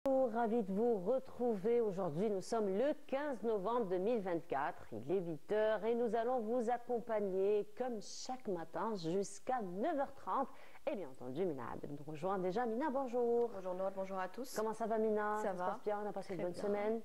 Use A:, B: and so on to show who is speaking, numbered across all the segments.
A: Ravi de vous retrouver aujourd'hui. Nous sommes le 15 novembre 2024. Il est 8 heures et nous allons vous accompagner comme chaque matin jusqu'à 9h30. Et bien entendu, Mina Abed nous rejoint déjà. Mina, bonjour.
B: Bonjour Noël, bonjour à tous.
A: Comment ça va, Mina?
B: Ça va.
A: Se passe bien? On a passé une bonne
B: bien.
A: semaine.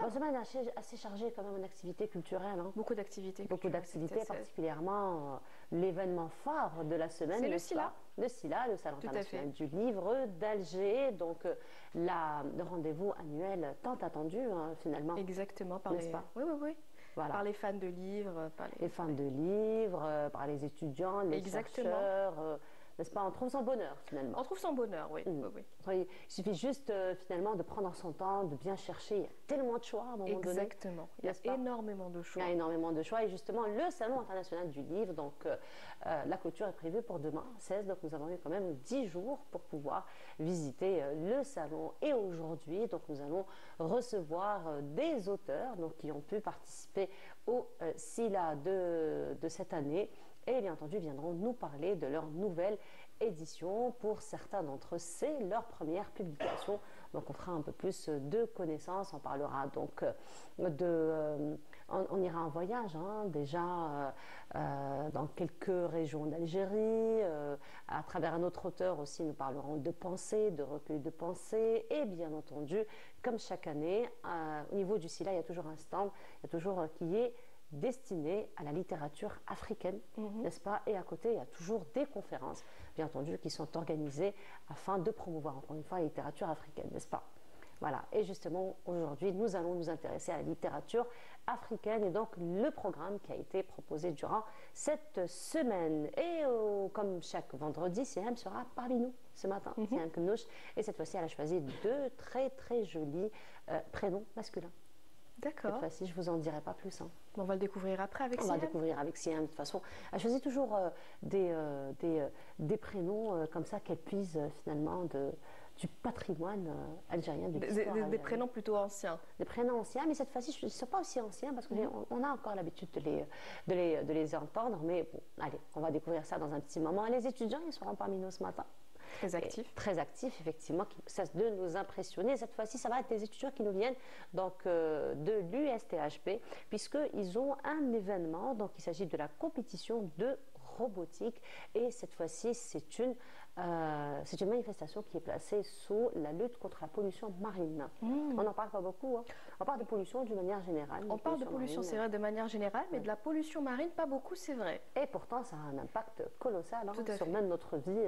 A: Une semaine assez chargée quand même en activités culturelles. Hein.
B: Beaucoup d'activités.
A: Beaucoup d'activités, particulièrement l'événement phare de la semaine.
B: C'est le SILA.
A: Le SILA, le Salon international du livre d'Alger. Donc le rendez-vous annuel tant attendu finalement.
B: Exactement,
A: n'est-ce pas?
B: Oui.
A: Voilà.
B: Par les fans de livres. Par
A: les fans de livres, par les étudiants, les chercheurs. N'est-ce pas? On trouve son bonheur finalement.
B: On trouve son bonheur, oui.
A: Il suffit juste finalement de prendre son temps, de bien chercher. Il y a tellement de choix à un moment donné.
B: Exactement. Il y a énormément de choix.
A: Il y a énormément de choix. Et justement, le Salon international du livre, donc la clôture est prévue pour demain, 16. Donc nous avons eu quand même 10 jours pour pouvoir visiter le salon. Et aujourd'hui, donc nous allons recevoir des auteurs donc, qui ont pu participer au SILA de cette année. Et bien entendu, viendront nous parler de leur nouvelle édition. Pour certains d'entre eux, c'est leur première publication. Donc, on fera un peu plus de connaissances. On parlera donc on ira en voyage, déjà dans quelques régions d'Algérie. À travers un autre auteur aussi, nous parlerons de pensée, de recueil de pensée. Et bien entendu, comme chaque année, au niveau du SILA, il y a toujours un stand, il y a toujours qui est destiné à la littérature africaine, n'est-ce pas? Et à côté, il y a toujours des conférences, bien entendu, qui sont organisées afin de promouvoir, encore une fois, la littérature africaine, n'est-ce pas? Voilà. Et justement, aujourd'hui, nous allons nous intéresser à la littérature africaine et donc le programme qui a été proposé durant cette semaine. Et comme chaque vendredi, Siam sera parmi nous ce matin, Siam Knouch. Et cette fois-ci, elle a choisi deux très, très jolis prénoms masculins.
B: D'accord.
A: Cette fois-ci, je ne vous en dirai pas plus.
B: On va le découvrir après avec Siam.
A: On va découvrir avec Siam. De toute façon, elle choisit toujours des prénoms comme ça qu'elle puise finalement du patrimoine algérien.
B: Des prénoms plutôt anciens. Des
A: prénoms anciens, mais cette fois-ci, je ne suis pas aussi anciens parce qu'on a encore l'habitude de les entendre. Mais bon, allez, on va découvrir ça dans un petit moment. Les étudiants, ils seront parmi nous ce matin.
B: Très actifs.
A: Très actifs, effectivement, qui cessent de nous impressionner. Cette fois-ci, ça va être des étudiants qui nous viennent donc, de l'USTHB, puisqu'ils ont un événement, donc il s'agit de la compétition de robotique. Et cette fois-ci, c'est une manifestation qui est placée sous la lutte contre la pollution marine. On n'en parle pas beaucoup. On parle de pollution d'une manière générale.
B: On parle de pollution, c'est vrai, de manière générale, mais de la pollution marine, pas beaucoup, c'est vrai.
A: Et pourtant, ça a un impact colossal sur même notre vie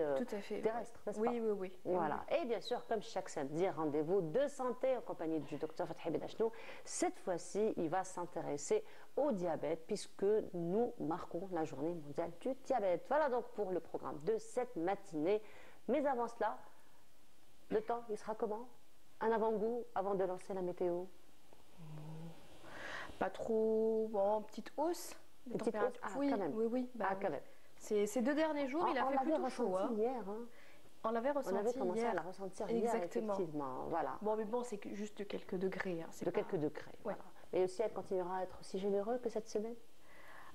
A: terrestre, n'est-ce pas?
B: Oui.
A: Voilà. Et bien sûr, comme chaque samedi, rendez-vous de santé en compagnie du docteur Fathi Bedachnou. Cette fois-ci, il va s'intéresser au diabète, puisque nous marquons la journée mondiale du diabète. Voilà donc pour le programme de cette matinée. Mais avant cela, le temps, il sera comment? Un avant-goût avant de lancer la météo?
B: Pas trop, bon, petite hausse.
A: Une petite hausse?
B: Oui,
A: quand même.
B: Oui.
A: Quand même.
B: Ces 2 derniers jours, il a fait plutôt chaud.
A: Hier,
B: On l'avait ressenti hier.
A: On avait commencé à la ressentir hier, effectivement. Voilà.
B: Bon, mais bon, c'est juste de quelques degrés.
A: Quelques degrés, voilà. Mais le ciel continuera à être aussi généreux que cette semaine?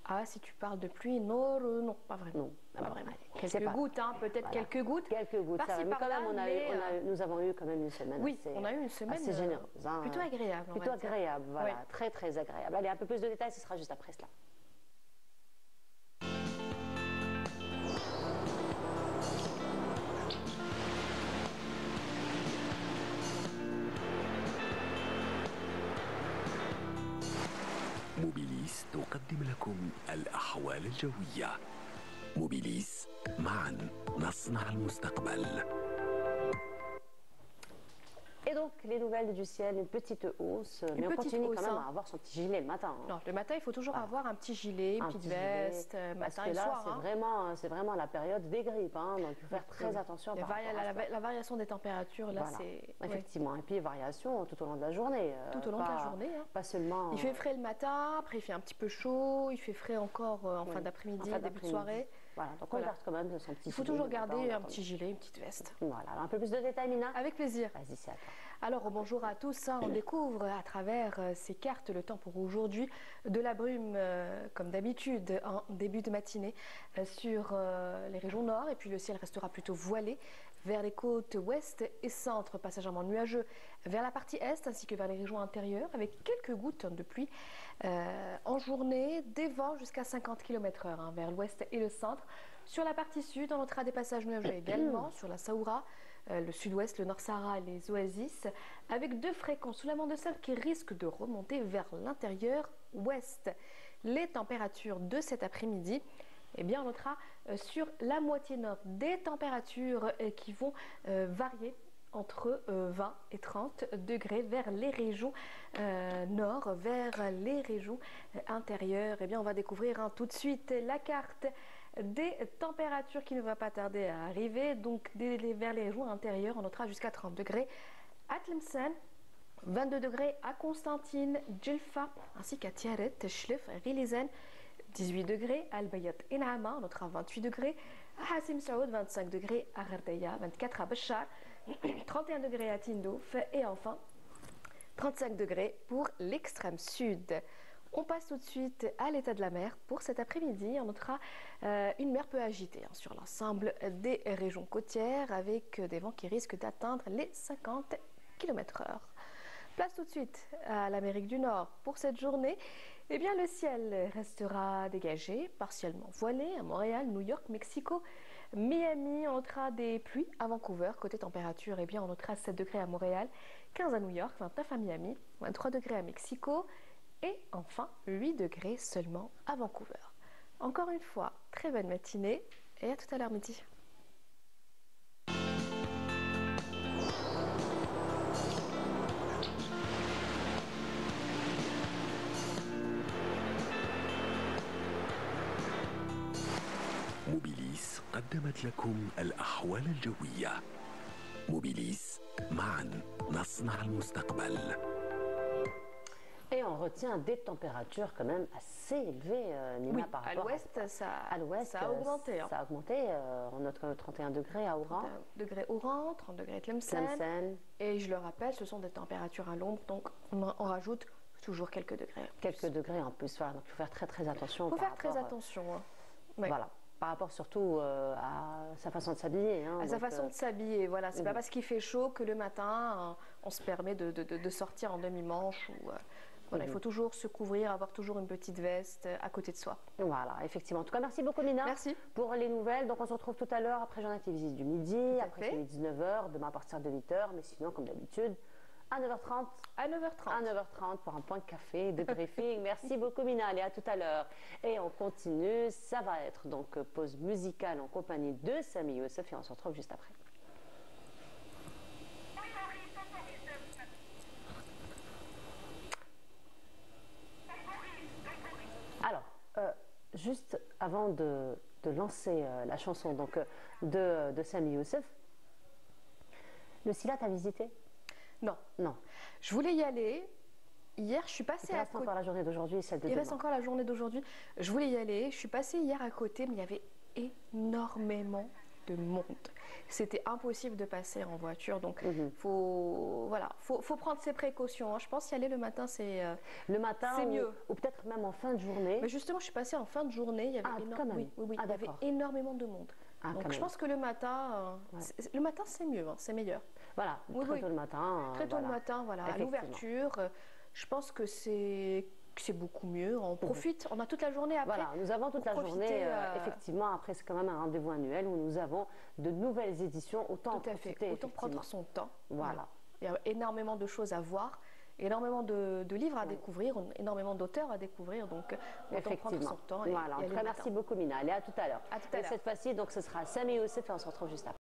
B: Ah, si tu parles de pluie, non, pas vraiment.
A: Non, pas vraiment.
B: Quelques gouttes, peut-être quelques gouttes.
A: Quelques gouttes, mais quand même, nous avons eu quand même une semaine
B: on a eu une semaine
A: assez généreuse.
B: Plutôt agréable.
A: Plutôt agréable, voilà. Très, très agréable. Allez, un peu plus de détails, ce sera juste après cela.
C: موبيليس تقدم لكم الأحوال الجوية. موبيليس، معا نصنع المستقبل.
A: Et donc, les nouvelles du ciel, une petite hausse, mais on continue quand même à avoir son petit gilet le matin.
B: Non, le matin, il faut toujours avoir un petit gilet, une petite veste, matin et soir.
A: C'est vraiment la période des grippes, donc il faut faire très attention.
B: La variation des températures, là, c'est...
A: Effectivement, et puis variation tout au long de la journée.
B: Tout au long de la journée.
A: Pas seulement...
B: Il fait frais le matin, après il fait un petit peu chaud, il fait frais encore en fin d'après-midi, début de soirée.
A: Voilà, donc on garde quand même son petit gilet.
B: Il faut toujours garder un petit gilet, une petite veste.
A: Voilà, alors un peu plus de détails, Mina?
B: Avec plaisir.
A: Vas-y, c'est à toi.
B: Alors bonjour à tous, on découvre à travers ces cartes le temps pour aujourd'hui, de la brume comme d'habitude en début de matinée sur les régions nord, et puis le ciel restera plutôt voilé vers les côtes ouest et centre, passagèrement nuageux vers la partie est ainsi que vers les régions intérieures avec quelques gouttes de pluie en journée, des vents jusqu'à 50 km/h vers l'ouest et le centre. Sur la partie sud, on notera des passages nuageux également sur la Saoura, le sud-ouest, le Nord-Sahara et les oasis, avec deux fréquences sous la bande de sable qui risquent de remonter vers l'intérieur ouest. Les températures de cet après-midi, eh bien, on notera sur la moitié nord des températures qui vont varier entre 20 et 30 degrés vers les régions nord, vers les régions intérieures. Eh bien, on va découvrir tout de suite la carte des températures qui ne va pas tarder à arriver. Donc, vers les régions intérieures, on notera jusqu'à 30 degrés à Tlemcen, 22 degrés à Constantine, Djelfa, ainsi qu'à Tiaret, Chlef, Ghilizen, 18 degrés à Al-Bayat et Naama, on notera 28 degrés à Hassim Saoud, 25 degrés à Ghardeya, 24 à Bachar, 31 degrés à Tindouf et enfin 35 degrés pour l'extrême sud. On passe tout de suite à l'état de la mer. Pour cet après-midi, on notera une mer peu agitée sur l'ensemble des régions côtières avec des vents qui risquent d'atteindre les 50 km/h. Place tout de suite à l'Amérique du Nord. Pour cette journée, eh bien, le ciel restera dégagé, partiellement voilé à Montréal, New York, Mexico, Miami. On notera des pluies à Vancouver. Côté température, eh bien, on notera 7 degrés à Montréal, 15 à New York, 29 à Miami, 23 degrés à Mexico et enfin 8 degrés seulement à Vancouver. Encore une fois, très bonne matinée et à tout à l'heure midi.
C: موبيليس قدمت لكم الأحوال الجوية. موبيليس معا نصنع المستقبل.
A: Et on retient des températures quand même assez élevées, Nina,
B: oui,
A: par rapport
B: à l'ouest, ça a augmenté.
A: Ça a augmenté. On note 31 degrés à Oran.
B: 31 degrés Oran, 30 degrés à Tlemcen. Et je le rappelle, ce sont des températures à l'ombre, donc on rajoute toujours quelques degrés.
A: Quelques degrés en plus, voilà. Donc il faut faire très très attention.
B: Il faut faire très attention.
A: Oui. Voilà. Par rapport surtout à sa façon de s'habiller.
B: À sa façon de s'habiller, voilà. C'est pas parce qu'il fait chaud que le matin, on se permet de sortir en demi-manche. Voilà, il faut toujours se couvrir, avoir toujours une petite veste à côté de soi.
A: Voilà, effectivement. En tout cas, merci beaucoup, Mina.
B: Merci.
A: Pour les nouvelles. Donc, on se retrouve tout à l'heure après Journal Télévisé du midi, après celui de 19h, demain à partir de 8h. Mais sinon, comme d'habitude, à 9h30.
B: À 9h30.
A: À 9h30 pour un point de café, de briefing. Merci beaucoup, Mina. Allez, à tout à l'heure. Et on continue. Ça va être donc pause musicale en compagnie de Sami Youssef et on se retrouve juste après. Alors, juste avant de lancer la chanson donc, de Sami Youssef, le Sila, t'as visité?
B: Non.
A: Non.
B: Je voulais y aller. Hier, je suis passée à côté.
A: Il reste encore la journée d'aujourd'hui et celle de demain.
B: Il reste encore la journée d'aujourd'hui. Je voulais y aller. Je suis passée hier à côté, mais il y avait énormément de monde. C'était impossible de passer en voiture, donc faut prendre ses précautions. Je pense y aller le matin, c'est mieux.
A: Ou peut-être même en fin de journée.
B: Mais justement, je suis passée en fin de journée. Il y avait il y avait énormément de monde. Donc je pense que le matin, c'est mieux, c'est meilleur.
A: Voilà, très tôt le matin.
B: Très tôt le matin, voilà, à l'ouverture. Je pense que c'est beaucoup mieux. On profite, on a toute la journée après.
A: Voilà, nous avons toute la journée. Effectivement, après, c'est quand même un rendez-vous annuel où nous avons de nouvelles éditions. Autant en profiter.
B: Autant prendre son temps.
A: Voilà.
B: Il y a énormément de choses à voir, énormément de livres à découvrir, énormément d'auteurs à découvrir. Donc, autant prendre son temps.
A: Voilà, en tout cas, merci beaucoup, Mina. Allez, à tout à l'heure.
B: Et
A: cette fois-ci, donc, ce sera Sami Youssef et on se retrouve juste après.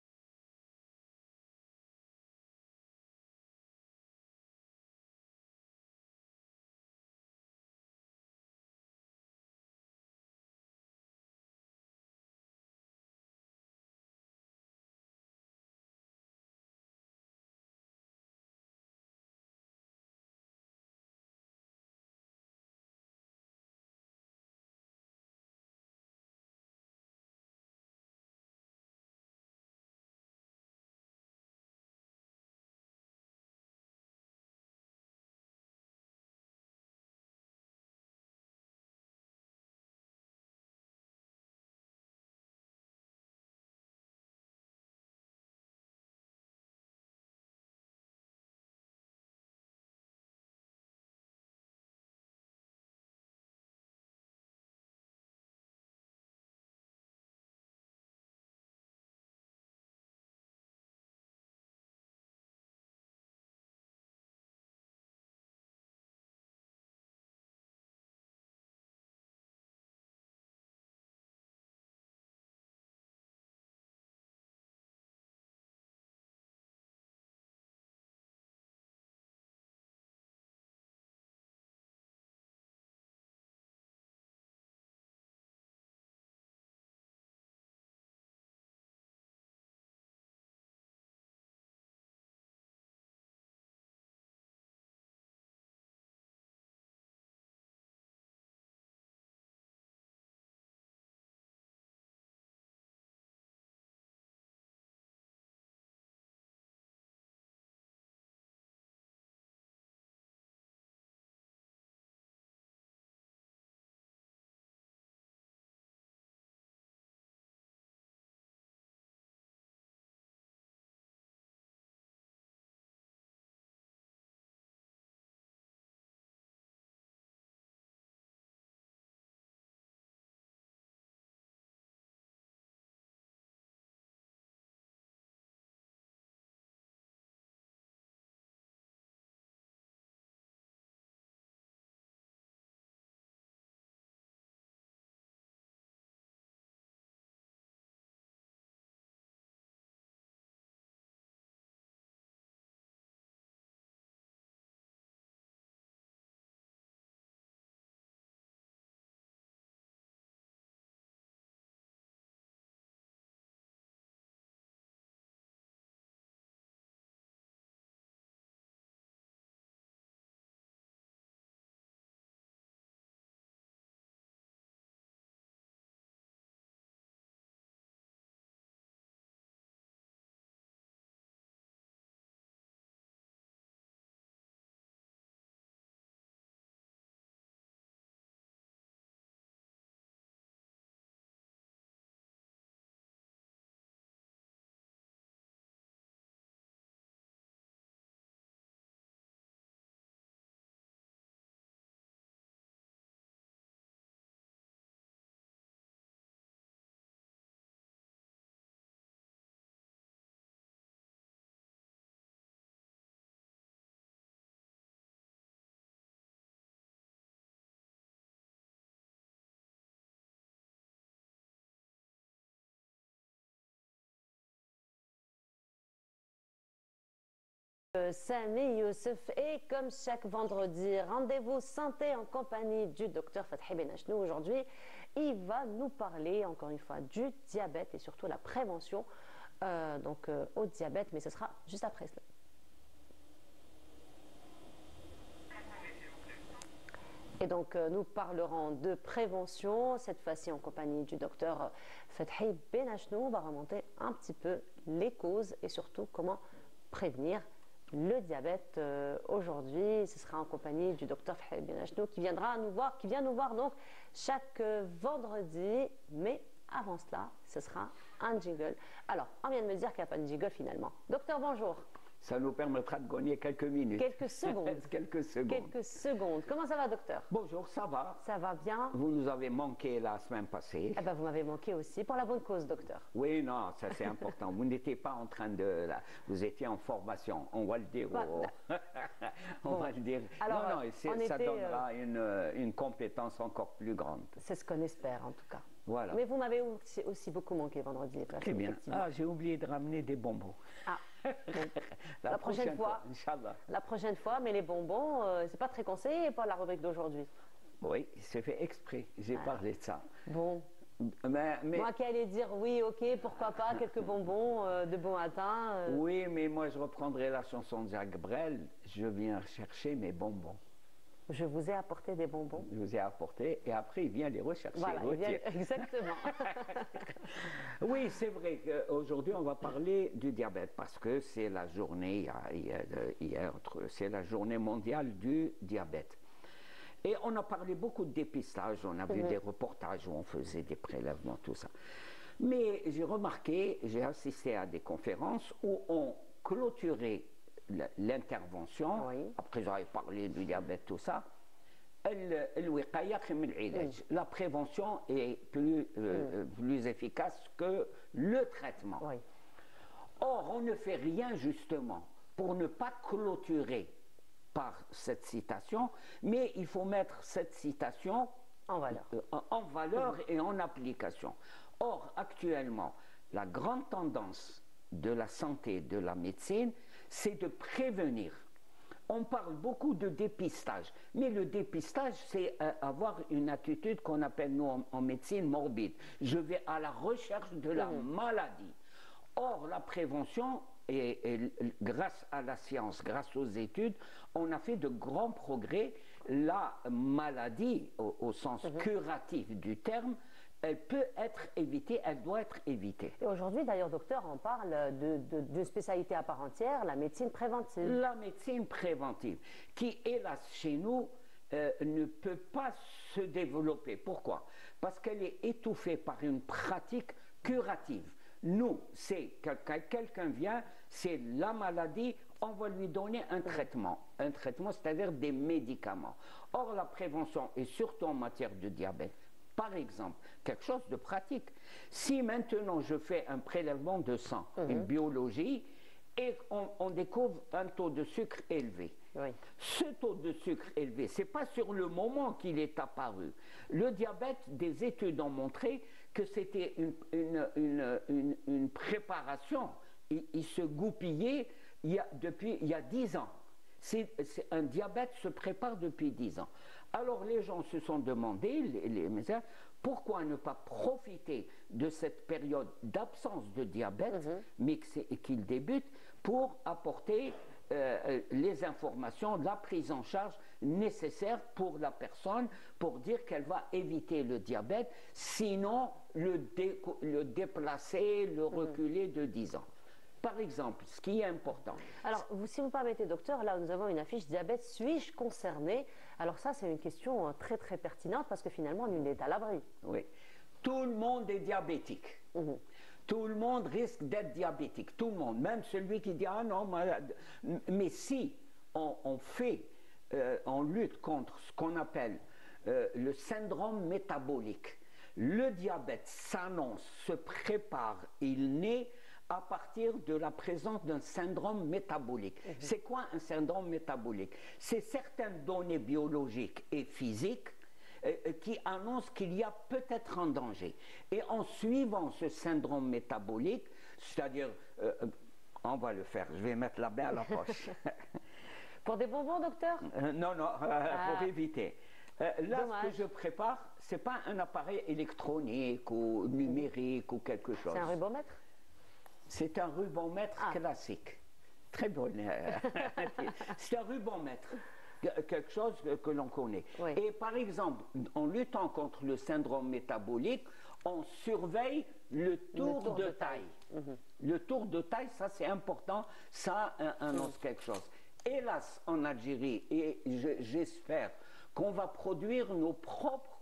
A: Sami Youssef, et comme chaque vendredi, rendez-vous santé en compagnie du docteur Fathi Benachnou. Aujourd'hui, il va nous parler encore une fois du diabète et surtout la prévention au diabète, mais ce sera juste après cela. Et donc nous parlerons de prévention, cette fois-ci en compagnie du docteur Fathi Benachnou. On va remonter un petit peu les causes et surtout comment prévenir le diabète. Aujourd'hui, ce sera en compagnie du docteur Fathi Benachnou qui vient nous voir donc chaque vendredi. Mais avant cela, ce sera un jingle. Alors, on vient de me dire qu'il n'y a pas de jingle finalement. Docteur, bonjour.
D: Ça nous permettra de gagner quelques minutes.
A: Quelques secondes.
D: Quelques secondes.
A: Quelques secondes. Comment ça va, docteur?
D: Bonjour, ça va?
A: Ça va bien?
D: Vous nous avez manqué la semaine passée.
A: Eh ben, vous m'avez manqué aussi, pour la bonne cause, docteur.
D: Oui, non, ça c'est important. Vous n'étiez pas en train de... Vous étiez en formation, on va le dire. On va le dire.
A: Alors,
D: non, ça donnera une compétence encore plus grande.
A: C'est ce qu'on espère, en tout cas.
D: Voilà.
A: Mais vous m'avez aussi beaucoup manqué vendredi.
D: Très bien. Ah, j'ai oublié de ramener des bonbons.
A: Ah, bon. la prochaine fois,
D: Inch'Allah.
A: La prochaine fois, mais les bonbons, c'est pas très conseillé pour la rubrique d'aujourd'hui.
D: Oui, c'est fait exprès. J'ai parlé de ça.
A: Bon.
D: Mais...
A: Moi qui allais dire oui, ok, pourquoi pas, quelques bonbons de bon matin.
D: Oui, mais moi je reprendrai la chanson de Jacques Brel. Je viens chercher mes bonbons.
A: Je vous ai apporté des bonbons.
D: Je vous ai apporté et après il vient les rechercher.
A: Voilà, exactement.
D: Oui, c'est vrai qu'aujourd'hui on va parler du diabète parce que c'est la journée, c'est la journée mondiale du diabète. Et on a parlé beaucoup de dépistage, on a vu des reportages où on faisait des prélèvements, tout ça. Mais j'ai remarqué, j'ai assisté à des conférences où on clôturait l'intervention, après j'avais parlé du diabète, tout ça, la prévention est plus efficace que le traitement. Or, on ne fait rien justement pour ne pas clôturer par cette citation, mais il faut mettre cette citation en valeur et en application. Or, actuellement, la grande tendance de la santé, de la médecine, c'est de prévenir. On parle beaucoup de dépistage, mais le dépistage, c'est avoir une attitude qu'on appelle, nous, en médecine, morbide. Je vais à la recherche de la maladie. Or, la prévention, et grâce à la science, grâce aux études, on a fait de grands progrès. La maladie, au sens curatif du terme, elle peut être évitée, elle doit être évitée.
A: Et aujourd'hui, d'ailleurs, docteur, on parle de spécialité à part entière, la médecine préventive.
D: La médecine préventive, qui, hélas, chez nous, ne peut pas se développer. Pourquoi? Parce qu'elle est étouffée par une pratique curative. Nous, c'est quelqu'un vient, c'est la maladie, on va lui donner un traitement. Un traitement, c'est-à-dire des médicaments. Or, la prévention, et surtout en matière de diabète, par exemple, quelque chose de pratique. Si maintenant je fais un prélèvement de sang, une biologie, et on découvre un taux de sucre élevé. Ce taux de sucre élevé, ce n'est pas sur le moment qu'il est apparu. Le diabète, des études ont montré que c'était une préparation. Il se goupillait depuis il y a 10 ans. Un diabète se prépare depuis 10 ans. Alors les gens se sont demandé, les médecins, pourquoi ne pas profiter de cette période d'absence de diabète, mais qu'il débute, pour apporter les informations, la prise en charge nécessaire pour la personne, pour dire qu'elle va éviter le diabète, sinon le déplacer, le reculer de 10 ans. Par exemple, ce qui est important.
A: Alors, si vous permettez, docteur, là nous avons une affiche diabète, suis-je concerné? Alors ça, c'est une question très très pertinente parce que finalement, nul n'est à l'abri.
D: Oui. Tout le monde est diabétique. Tout le monde risque d'être diabétique. Tout le monde. Même celui qui dit « Ah non, malade ». Mais si on lutte contre ce qu'on appelle le syndrome métabolique, le diabète s'annonce, se prépare, il naît à partir de la présence d'un syndrome métabolique. C'est quoi un syndrome métabolique? C'est certaines données biologiques et physiques qui annoncent qu'il y a peut-être un danger. Et en suivant ce syndrome métabolique, c'est-à-dire On va le faire. Je vais mettre la main à la poche.
A: Pour des bonbons, docteur?
D: Non, non, pour éviter. Là,
A: Dommage.
D: ce que je prépare, ce n'est pas un appareil électronique ou numérique ou quelque chose.
A: C'est un rubomètre?
D: C'est un rubomètre classique. Très bon. C'est un rubomètre. Quelque chose que l'on connaît.
A: Oui.
D: Et par exemple, en luttant contre le syndrome métabolique, on surveille le tour de taille. Le tour de taille, ça c'est important, ça annonce quelque chose. Hélas, en Algérie, et j'espère qu'on va produire nos propres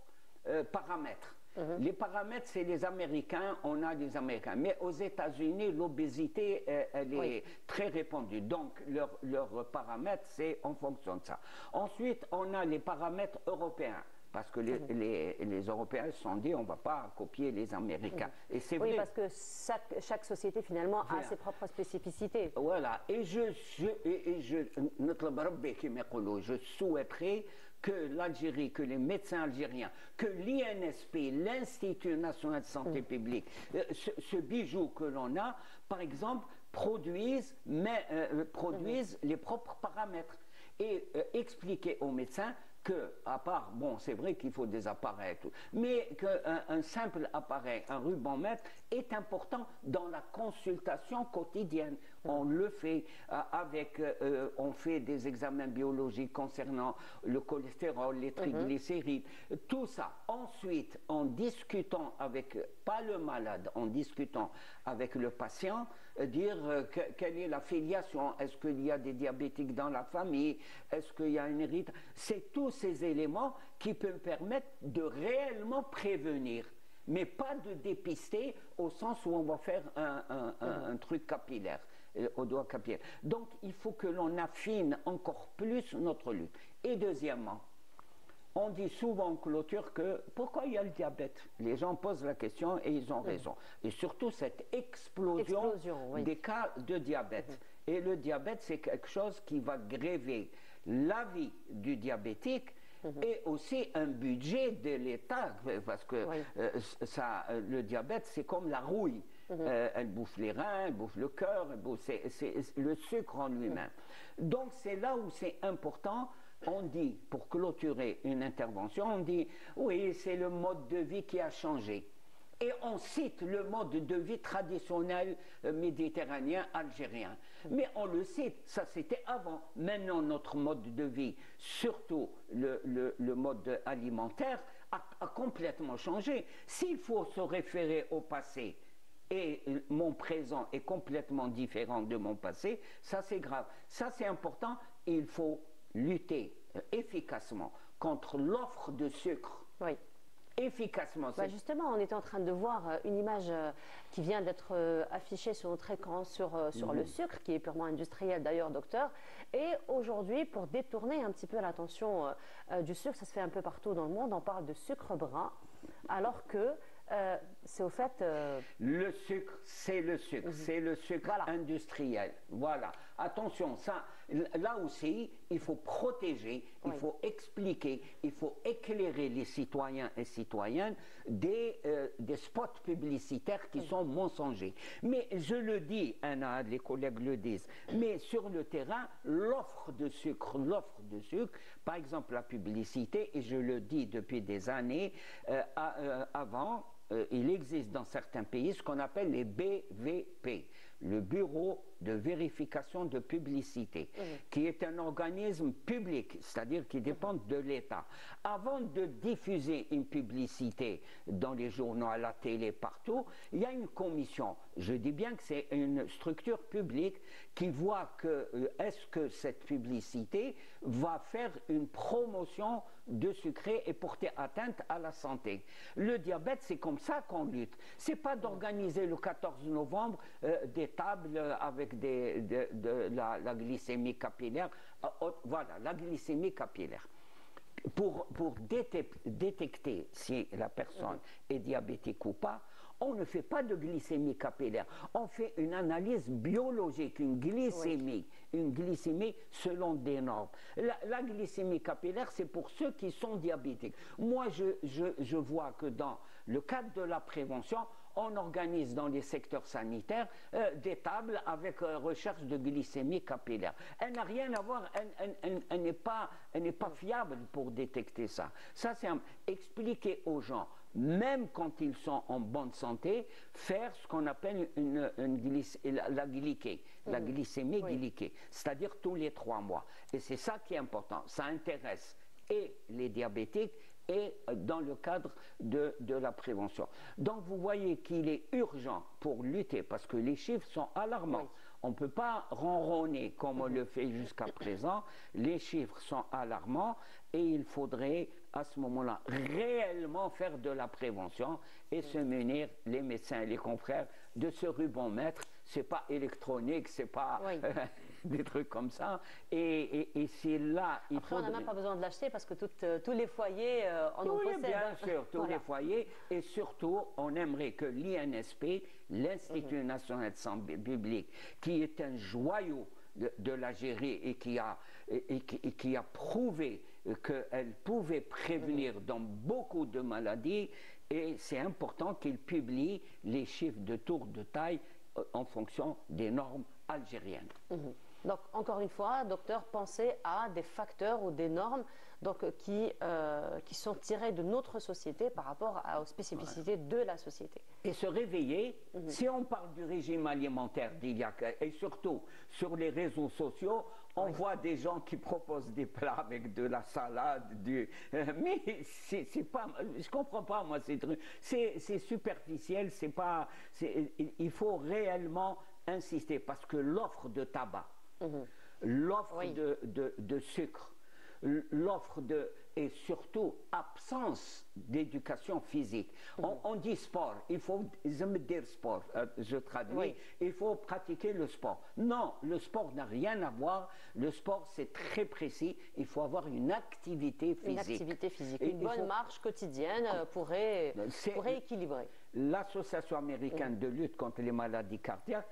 D: paramètres. Les paramètres, c'est les Américains, on a des Américains. Mais aux États-Unis, l'obésité, elle est très répandue. Donc, leurs paramètres, c'est en fonction de ça. Ensuite, on a les paramètres européens. Parce que les Européens se sont dit, on ne va pas copier les Américains. Et c'est vrai.
A: Oui, parce que chaque société, finalement, a ses propres spécificités.
D: Voilà. Et je souhaiterais que l'Algérie, que les médecins algériens, que l'INSP, l'Institut national de santé publique, ce bijou que l'on a, par exemple, produisent les propres paramètres et expliquer aux médecins que, à part, bon, c'est vrai qu'il faut des appareils, tout, mais qu'un simple appareil, un rubomètre, est important dans la consultation quotidienne. On le fait on fait des examens biologiques concernant le cholestérol, les triglycérides, tout ça. Ensuite, en discutant avec, pas le malade, en discutant avec le patient, dire quelle est la filiation, est-ce qu'il y a des diabétiques dans la famille, est-ce qu'il y a une hérédité. C'est tous ces éléments qui peuvent permettre de réellement prévenir, mais pas de dépister au sens où on va faire un truc capillaire, au doigt capillaire. Donc il faut que l'on affine encore plus notre lutte. Et deuxièmement, on dit souvent en clôture que pourquoi il y a le diabète? Les gens posent la question et ils ont raison. Et surtout cette explosion des cas de diabète. Et le diabète, c'est quelque chose qui va gréver la vie du diabétique et aussi un budget de l'État, parce que le diabète, c'est comme la rouille. Elle bouffe les reins, elle bouffe le cœur, c'est le sucre en lui-même. Donc c'est là où c'est important. On dit, pour clôturer une intervention, on dit, oui, c'est le mode de vie qui a changé. Et on cite le mode de vie traditionnel méditerranéen, algérien. Mais on le cite, ça c'était avant. Maintenant, notre mode de vie, surtout le mode alimentaire, a complètement changé. S'il faut se référer au passé, et mon présent est complètement différent de mon passé, ça c'est grave. Ça c'est important, il faut lutter efficacement contre l'offre de sucre.
A: Oui.
D: Efficacement.
A: Justement, on est en train de voir une image qui vient d'être affichée sur notre écran sur le sucre, qui est purement industriel d'ailleurs, docteur. Et aujourd'hui, pour détourner un petit peu l'attention du sucre, ça se fait un peu partout dans le monde, on parle de sucre brun, alors que c'est au fait...
D: Le sucre, c'est le sucre, c'est le sucre industriel. Voilà. Attention, ça, là aussi, il faut protéger, il faut expliquer, il faut éclairer les citoyens et citoyennes des spots publicitaires qui sont mensongers. Mais je le dis, les collègues le disent, mais sur le terrain, l'offre de sucre, par exemple la publicité, et je le dis depuis des années, avant, il existe dans certains pays ce qu'on appelle les BVP, le Bureau de vérification de publicité, qui est un organisme public, c'est-à-dire qui dépend de l'État. Avant de diffuser une publicité dans les journaux, à la télé, partout, il y a une commission. Je dis bien que c'est une structure publique qui voit est-ce que cette publicité va faire une promotion de sucré et porter atteinte à la santé. Le diabète, c'est comme ça qu'on lutte. C'est pas d'organiser le 14 novembre des tables avec la glycémie capillaire. Voilà, la glycémie capillaire. Pour détecter si la personne est diabétique ou pas, on ne fait pas de glycémie capillaire. On fait une analyse biologique, une glycémie selon des normes. La glycémie capillaire, c'est pour ceux qui sont diabétiques. Moi, je vois que dans le cadre de la prévention, on organise dans les secteurs sanitaires des tables avec recherche de glycémie capillaire. Elle n'a rien à voir, elle n'est pas fiable pour détecter ça. Ça, c'est expliquer aux gens, même quand ils sont en bonne santé, faire ce qu'on appelle la glycémie glyquée, c'est-à-dire tous les 3 mois. Et c'est ça qui est important. Ça intéresse et les diabétiques et dans le cadre de la prévention. Donc vous voyez qu'il est urgent pour lutter, parce que les chiffres sont alarmants. On ne peut pas ronronner comme on le fait jusqu'à présent. Les chiffres sont alarmants et il faudrait à ce moment-là réellement faire de la prévention et se munir, les médecins et les confrères, de ce ruban maître. C'est pas électronique, c'est pas des trucs comme ça. Et c'est là...
A: Après, on n'a même pas besoin de l'acheter parce que tous les foyers en ont possèdent.
D: Bien sûr, tous les foyers. Et surtout, on aimerait que l'INSP, l'Institut national de santé publique, qui est un joyau de l'Algérie et qui a prouvé qu'elle pouvait prévenir dans beaucoup de maladies, et c'est important qu'il publie les chiffres de tour de taille en fonction des normes algériennes.
A: Donc, encore une fois, docteur, pensez à des facteurs ou des normes donc, qui sont tirés de notre société par rapport aux spécificités de la société.
D: Et se réveiller, si on parle du régime alimentaire et surtout sur les réseaux sociaux, on voit des gens qui proposent des plats avec de la salade, mais c'est pas, je comprends pas moi ces trucs, c'est superficiel, c'est pas, il faut réellement insister parce que l'offre de tabac, l'offre de sucre, l'offre et surtout absence d'éducation physique. On dit sport, il faut dire sport, je traduis, il faut pratiquer le sport. Non, le sport n'a rien à voir, le sport c'est très précis, il faut avoir une activité physique.
A: Une activité physique, une bonne marche quotidienne pourrait équilibrer.
D: L'Association américaine de lutte contre les maladies cardiaques,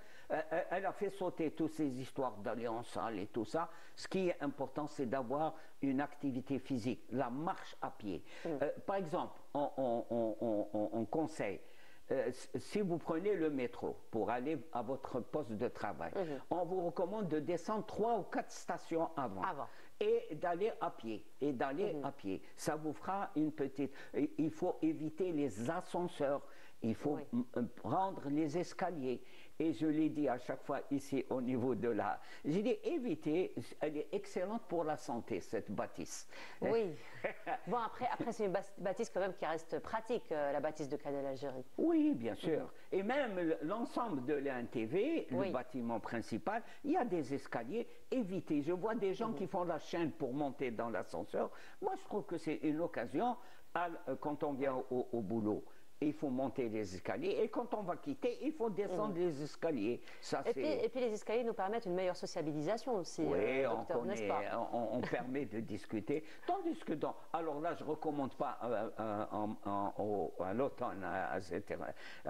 D: elle a fait sauter toutes ces histoires d'aller en salle et tout ça. Ce qui est important, c'est d'avoir une activité physique, la marche à pied. Par exemple, on conseille, si vous prenez le métro pour aller à votre poste de travail, on vous recommande de descendre 3 ou 4 stations avant. Et d'aller à pied, Ça vous fera une petite... Il faut éviter les ascenseurs, il faut prendre les escaliers. Et je l'ai dit à chaque fois ici au niveau de la... J'ai dit éviter, elle est excellente pour la santé, cette bâtisse.
A: Oui. Bon, après c'est une bâtisse quand même qui reste pratique, la bâtisse de Canal Algérie.
D: Oui, bien sûr. Et même l'ensemble de l'ANTV, le bâtiment principal, il y a des escaliers. Évitez. Je vois des gens qui font la chaîne pour monter dans l'ascenseur. Moi, je trouve que c'est une occasion, quand on vient au boulot, il faut monter les escaliers et quand on va quitter, il faut descendre les escaliers. Ça,
A: et puis les escaliers nous permettent une meilleure sociabilisation aussi,
D: oui,
A: docteur, n'est-ce pas?
D: on permet de discuter. Tandis que alors là, je ne recommande pas à l'automne, à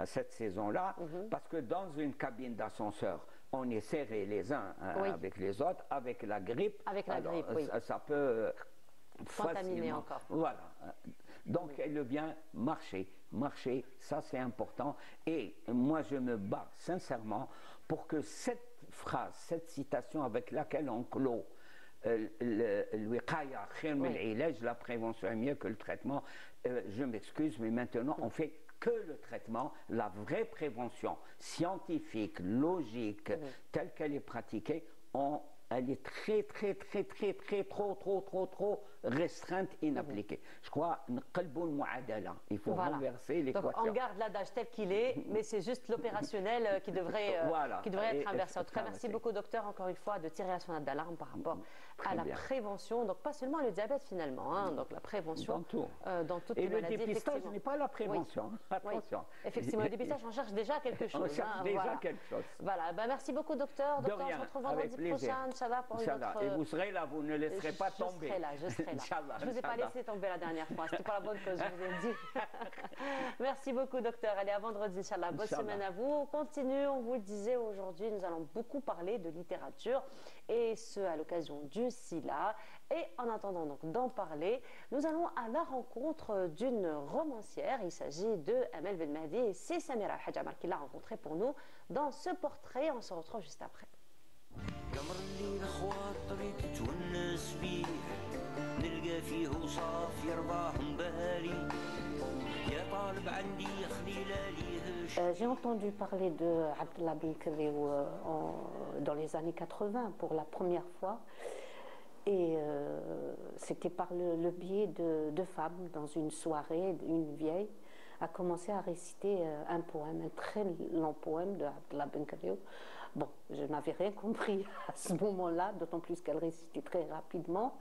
D: cette saison-là, parce que dans une cabine d'ascenseur, on est serrés les uns avec les autres, avec la grippe. Ça peut
A: contaminer encore.
D: Voilà. Donc, elle vient marcher, ça c'est important. Et moi, je me bats sincèrement pour que cette phrase, cette citation avec laquelle on clôt la prévention est mieux que le traitement, je m'excuse, mais maintenant on fait que le traitement, la vraie prévention scientifique, logique, telle qu'elle est pratiquée, elle est trop restreinte, inappliquée. Je crois il faut renverser l'équation.
A: Donc on garde l'adage tel qu'il est, mais c'est juste l'opérationnel qui devrait être inversé. En tout cas, merci beaucoup, docteur, encore une fois, de tirer la sonnette d'alarme par rapport à la prévention. Donc pas seulement le diabète finalement, donc la prévention dans toutes les maladies.
D: Et le dépistage n'est pas la prévention. Attention.
A: Effectivement, le dépistage, on cherche déjà quelque chose.
D: On cherche déjà quelque chose.
A: Voilà, merci beaucoup, docteur. Docteur, on se retrouve vendredi prochain. Inch'Allah, pour une
D: Inch'Allah.
A: autre...
D: Et vous serez là, vous ne laisserez pas tomber.
A: Je serai là, je serai là.
D: Inch'Allah,
A: Je ne vous ai pas
D: Inch'Allah.
A: laissé tomber la dernière fois, c'était pas la bonne cause, je vous ai dit. Merci beaucoup, docteur. Allez, à vendredi, Inch'Allah. Bonne
D: Inch'Allah.
A: semaine à vous. On continue, on vous le disait aujourd'hui, nous allons beaucoup parler de littérature, et ce, à l'occasion du SILA. Et en attendant donc d'en parler, nous allons à la rencontre d'une romancière. Il s'agit de Amel Belmehdi, et c'est Samira Hadjamar qui l'a rencontrée pour nous dans ce portrait. On se retrouve juste après.
E: قمر الليل خواطري تتونس بيه نلقى فيه وصاف يرضاهم بالي يا طالب عندي خليلة ليه
F: J'ai entendu parler de Abdallah Ben Khéréou dans les années 80 pour la première fois. Et c'était par le biais de femmes dans une soirée. Une vieille a commencé à réciter un poème, un très long poème de Abdallah Ben Khéréou. Bon, je n'avais rien compris à ce moment-là, d'autant plus qu'elle récitait très rapidement.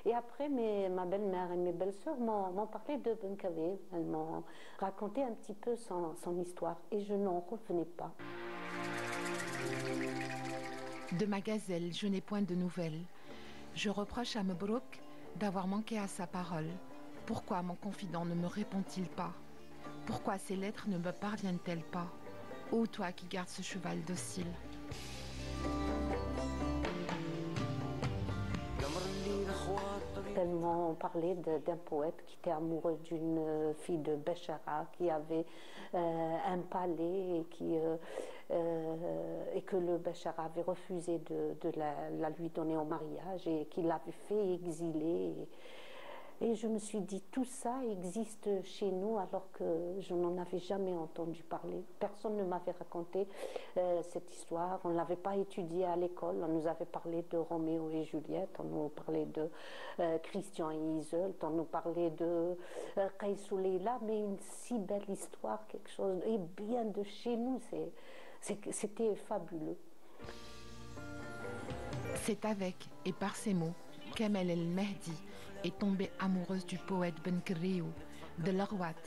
F: Et après, ma belle-mère et mes belles-sœurs m'ont parlé de Ben Khéréou. Elles m'ont raconté un petit peu son histoire et je n'en revenais pas.
G: De ma gazelle, je n'ai point de nouvelles. Je reproche à Mebrouk d'avoir manqué à sa parole. Pourquoi mon confident ne me répond-il pas? Pourquoi ces lettres ne me parviennent-elles pas? Ô toi qui gardes ce cheval docile.
F: Elles m'ont parlé d'un poète qui était amoureux d'une fille de Béchara, qui avait un palais et que le Béchara avait refusé de la lui donner en mariage et qu'il l'avait fait exiler. Et je me suis dit, tout ça existe chez nous alors que je n'en avais jamais entendu parler. Personne ne m'avait raconté cette histoire. On ne l'avait pas étudiée à l'école. On nous avait parlé de Roméo et Juliette, on nous parlait de Christian et Iseult, on nous parlait de Qaïs ou Leïla, mais une si belle histoire, quelque chose, et bien de chez nous, c'était fabuleux.
G: C'est avec et par ces mots qu'Amel El-Mehdi est tombée amoureuse du poète Ben Khéréou, de l'Arwat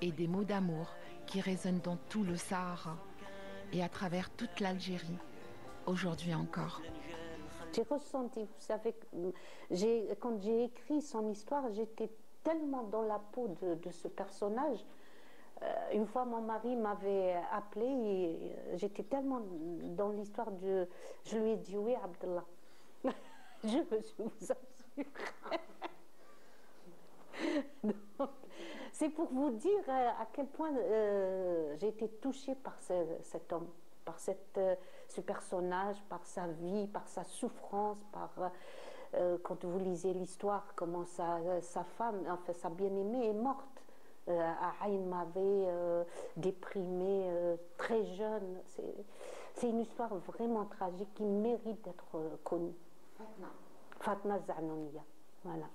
G: et des mots d'amour qui résonnent dans tout le Sahara et à travers toute l'Algérie, aujourd'hui encore.
F: J'ai ressenti, vous savez, quand j'ai écrit son histoire, j'étais tellement dans la peau de ce personnage. Une fois, mon mari m'avait appelé et j'étais tellement dans l'histoire je lui ai dit oui, Abdallah. Je vous assure. C'est pour vous dire à quel point j'ai été touchée par cet homme, par ce personnage, par sa vie, par sa souffrance, quand vous lisez l'histoire, comment sa femme, enfin sa bien-aimée est morte à Aïn Mavé, déprimée, très jeune. C'est une histoire vraiment tragique qui mérite d'être connue. Fatna Zanoumia, voilà.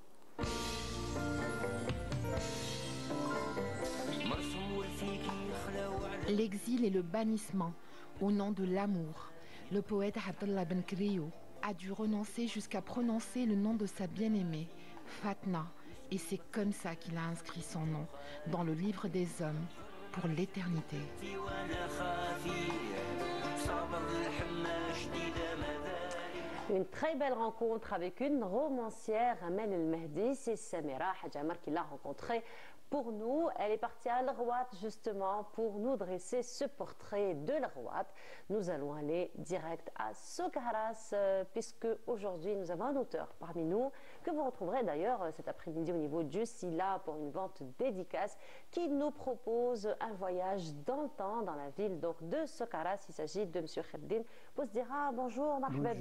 G: L'exil et le bannissement au nom de l'amour. Le poète Abdallah Ben Khéréou a dû renoncer jusqu'à prononcer le nom de sa bien-aimée, Fatna, et c'est comme ça qu'il a inscrit son nom dans le livre des hommes pour l'éternité.
A: Une très belle rencontre avec une romancière, Amel El-Mehdi. C'est Samira Hadjamar qui l'a rencontrée pour nous. Elle est partie à l'Arwat justement pour nous dresser ce portrait de l'Arwat. Nous allons aller direct à Sokaras puisque aujourd'hui nous avons un auteur parmi nous que vous retrouverez d'ailleurs cet après-midi au niveau du SILA pour une vente dédicace qui nous propose un voyage dans le temps dans la ville donc de Sokaras. Il s'agit de M. Kheddin Bouzdira. Bonjour, Marhaba.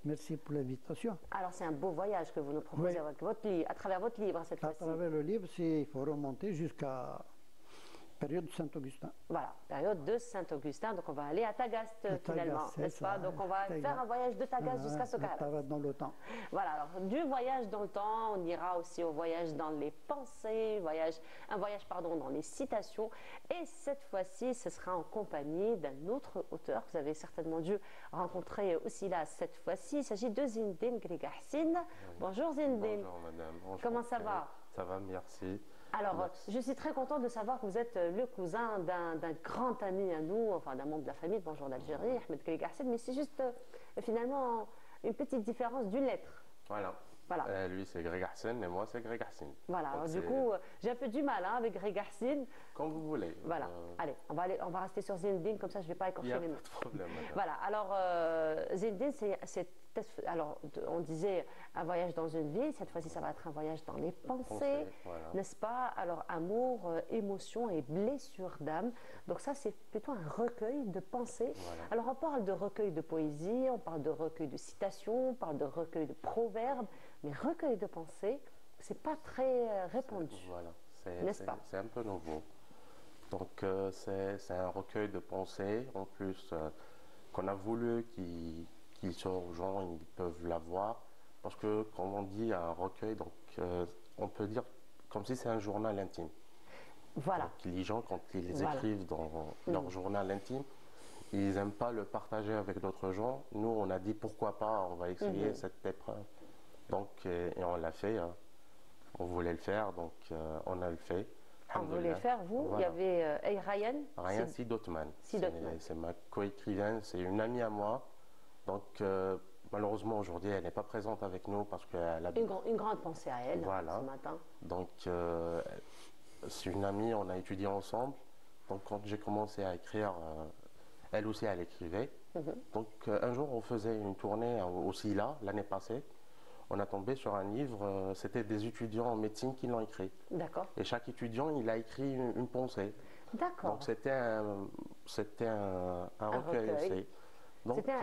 H: Merci pour l'invitation.
A: Alors c'est un beau voyage que vous nous proposez avec votre livre, à travers votre livre cette fois-ci.
H: À travers le livre, il faut remonter jusqu'à la période de Saint-Augustin.
A: Voilà, période de Saint-Augustin. Donc on va aller à Tagaste finalement, n'est-ce pas? Donc on va faire un voyage de Tagaste jusqu'à Sokaras.
H: Dans le temps.
A: Voilà, alors du voyage dans le temps, on ira aussi au voyage dans les pensées, un voyage dans les citations. Et cette fois-ci, ce sera en compagnie d'un autre auteur que vous avez certainement dû rencontrer aussi là cette fois-ci. Il s'agit de Zindine Grigahsine. Bonjour Zindine.
I: Bonjour madame.
A: Comment ça va?
I: Ça va, merci.
A: Alors, je suis très contente de savoir que vous êtes le cousin d'un grand ami à nous, enfin d'un membre de la famille, bonjour d'Algérie, Ahmed Grigahsine, mais c'est juste finalement une petite différence d'une lettre.
I: Voilà.
A: Voilà.
I: Lui, c'est Greg Hassan et moi, c'est Greg Hassan.
A: Voilà,
I: Donc,
A: alors du coup, j'ai un peu du mal hein, avec Greg Hassan.
I: Comme vous voulez.
A: Voilà, allez, on va rester sur Zindine, comme ça je ne vais pas écorcher les mots.
I: Pas de problème.
A: Voilà, alors Zindine, alors, on disait un voyage dans une ville, cette fois-ci ça va être un voyage dans les pensées,
I: voilà.
A: n'est-ce pas? Alors amour, émotion et blessure d'âme, donc ça c'est plutôt un recueil de pensées.
I: Voilà.
A: Alors on parle de recueil de poésie, on parle de recueil de citations, on parle de recueil de proverbes, mais recueil de pensées, c'est pas très répandu,
I: Voilà,
A: n'est-ce pas?
I: C'est un peu nouveau. Donc c'est un recueil de pensées, en plus qu'on a voulu qu'il soit aux gens, ils peuvent l'avoir. Parce que quand on dit un recueil, donc on peut dire comme si c'est un journal intime.
A: Voilà.
I: Donc, les gens, quand ils écrivent dans leur journal intime, ils n'aiment pas le partager avec d'autres gens. Nous, on a dit pourquoi pas, on va essayer cette épreuve. Donc, et on l'a fait. On voulait le faire, donc on a le fait.
A: On voulait le faire, vous.
I: Voilà.
A: Il y avait Ryan.
I: Ryan Sidotman. C'est ma coécrivaine, c'est une amie à moi. Donc, malheureusement, aujourd'hui, elle n'est pas présente avec nous parce qu'elle a
A: une grande pensée à elle
I: voilà.
A: ce matin.
I: Donc, c'est une amie, on a étudié ensemble. Donc, quand j'ai commencé à écrire, elle aussi, elle écrivait. Donc, un jour, on faisait une tournée aussi là, l'année passée. On a tombé sur un livre, c'était des étudiants en médecine qui l'ont écrit.
A: D'accord.
I: Et chaque étudiant, il a écrit une pensée.
A: D'accord.
I: Donc, c'était un recueil aussi.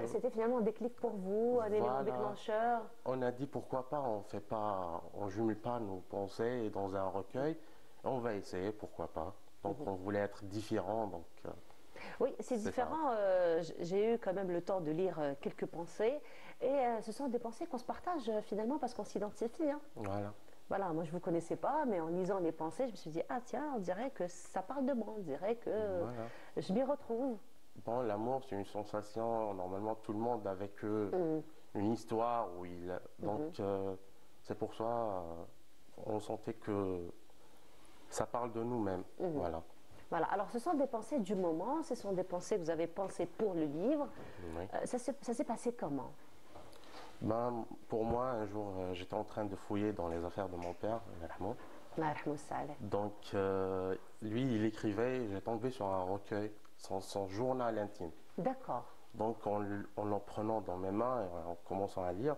A: C'était finalement un déclic pour vous, un élément déclencheur.
I: On a dit pourquoi pas, on jumelle pas nos pensées dans un recueil. On va essayer, pourquoi pas. Donc on voulait être différent. Donc,
A: oui, c'est différent. J'ai eu quand même le temps de lire quelques pensées. Et ce sont des pensées qu'on se partage finalement parce qu'on s'identifie. Hein.
I: Voilà.
A: Voilà, moi je ne vous connaissais pas, mais en lisant les pensées, je me suis dit, ah tiens, on dirait que ça parle de moi, on dirait que je m'y retrouve.
I: Bon, l'amour, c'est une sensation, normalement tout le monde avec eux, une histoire où donc c'est pour ça, on sentait que ça parle de nous-mêmes. Voilà.
A: Voilà, alors ce sont des pensées du moment, ce sont des pensées que vous avez pensées pour le livre.
I: Oui.
A: Ça s'est passé comment?
I: Ben, pour moi, un jour, j'étais en train de fouiller dans les affaires de mon père, donc lui, il écrivait, j'ai tombé sur un recueil, son journal intime.
A: D'accord.
I: Donc en l'en prenant dans mes mains et en commençant à lire,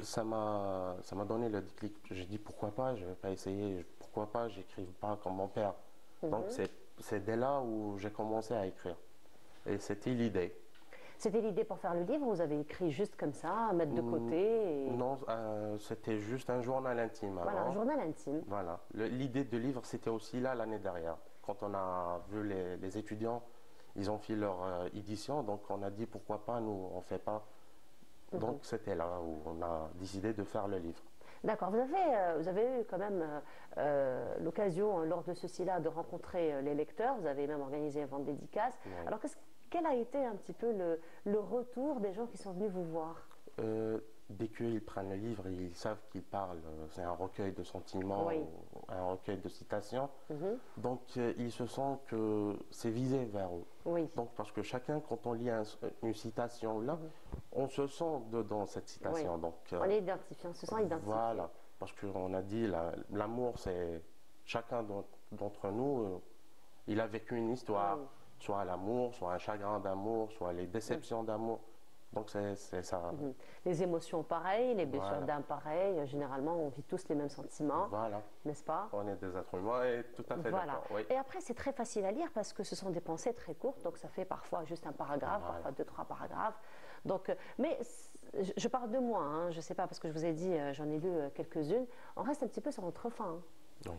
I: ça m'a donné le déclic. J'ai dit pourquoi pas, je ne vais pas essayer, pourquoi pas, j'écrive pas comme mon père. Donc c'est dès là où j'ai commencé à écrire. Et c'était l'idée.
A: C'était l'idée pour faire le livre ou vous avez écrit juste comme ça, à mettre de côté
I: Non, c'était juste un journal intime.
A: Voilà, un journal intime.
I: Voilà. L'idée de livre, c'était aussi là l'année dernière. Quand on a vu les étudiants, ils ont fait leur édition, donc on a dit pourquoi pas, nous on ne fait pas. Donc c'était là où on a décidé de faire le livre.
A: D'accord, vous avez eu quand même l'occasion lors de ceci-là de rencontrer les lecteurs, vous avez même organisé un vente dédicace.
I: Oui.
A: Alors quel a été un petit peu le retour des gens qui sont venus vous voir?
I: Dès qu'ils prennent le livre, ils savent qu'ils parlent, c'est un recueil de sentiments,
A: oui.
I: un recueil de citations. Donc ils se sentent que c'est visé vers eux.
A: Oui.
I: Donc parce que chacun, quand on lit une citation là, on se sent dedans cette citation.
A: Oui.
I: Donc,
A: on est identifié, on se sent identifié.
I: Voilà, parce qu'on a dit l'amour, c'est chacun d'entre nous, il a vécu une histoire, soit l'amour, soit un chagrin d'amour, soit les déceptions d'amour. Donc c'est ça.
A: Les émotions pareilles, les blessures d'âme pareilles, généralement on vit tous les mêmes sentiments, n'est-ce pas?
I: On est des êtres humains et tout à fait d'accord. Oui.
A: Et après c'est très facile à lire parce que ce sont des pensées très courtes, donc ça fait parfois juste un paragraphe, parfois 2-3 paragraphes. Donc, mais je parle de moi, hein, je ne sais pas, parce que je vous ai dit, j'en ai lu quelques-unes, on reste un petit peu sur notre faim.
I: Oui.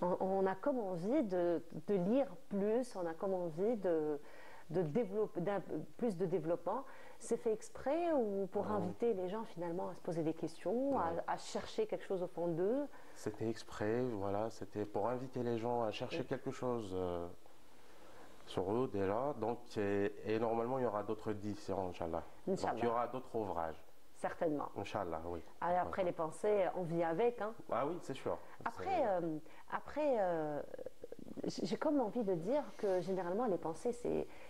A: On a comme envie de lire plus, on a comme envie de développer, plus de développement. C'est fait exprès ou pour inviter les gens finalement à se poser des questions, à chercher quelque chose au fond d'eux?
I: C'était exprès, voilà, c'était pour inviter les gens à chercher quelque chose sur eux déjà. Donc, et normalement, il y aura d'autres éditions, Inch'Allah. Donc, il y aura d'autres ouvrages.
A: Certainement.
I: Inch'Allah, oui.
A: Alors, après, les pensées, on vit avec. Hein.
I: Ah oui, c'est sûr.
A: Après, j'ai comme envie de dire que généralement, les pensées,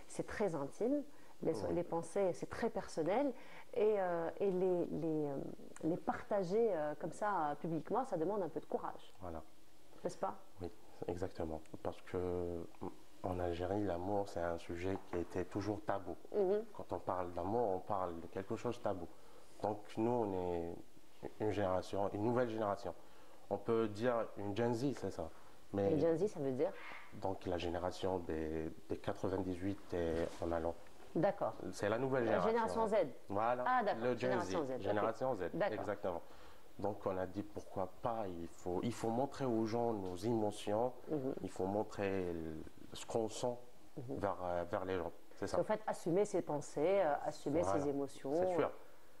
A: c'est très intime. Les pensées, c'est très personnel. Et les partager comme ça publiquement, ça demande un peu de courage.
I: Voilà.
A: N'est-ce pas?
I: Oui, exactement. Parce que en Algérie, l'amour, c'est un sujet qui était toujours tabou. Quand on parle d'amour, on parle de quelque chose de tabou. Donc nous, on est une génération, une nouvelle génération. On peut dire une Gen Z, c'est ça. Mais
A: une Gen Z, ça veut dire?
I: Donc la génération des 98 et en allant.
A: D'accord.
I: C'est la nouvelle
A: La
I: génération.
A: génération Z.
I: Voilà.
A: Ah d'accord,
I: Le Gen
A: génération Z.
I: Génération Z,
A: D'accord.
I: exactement. Donc on a dit pourquoi pas, il faut montrer aux gens nos émotions, il faut montrer ce qu'on sent vers les gens. C'est ça.
A: En fait, assumer ses pensées, assumer
I: Voilà.
A: ses émotions.
I: C'est sûr.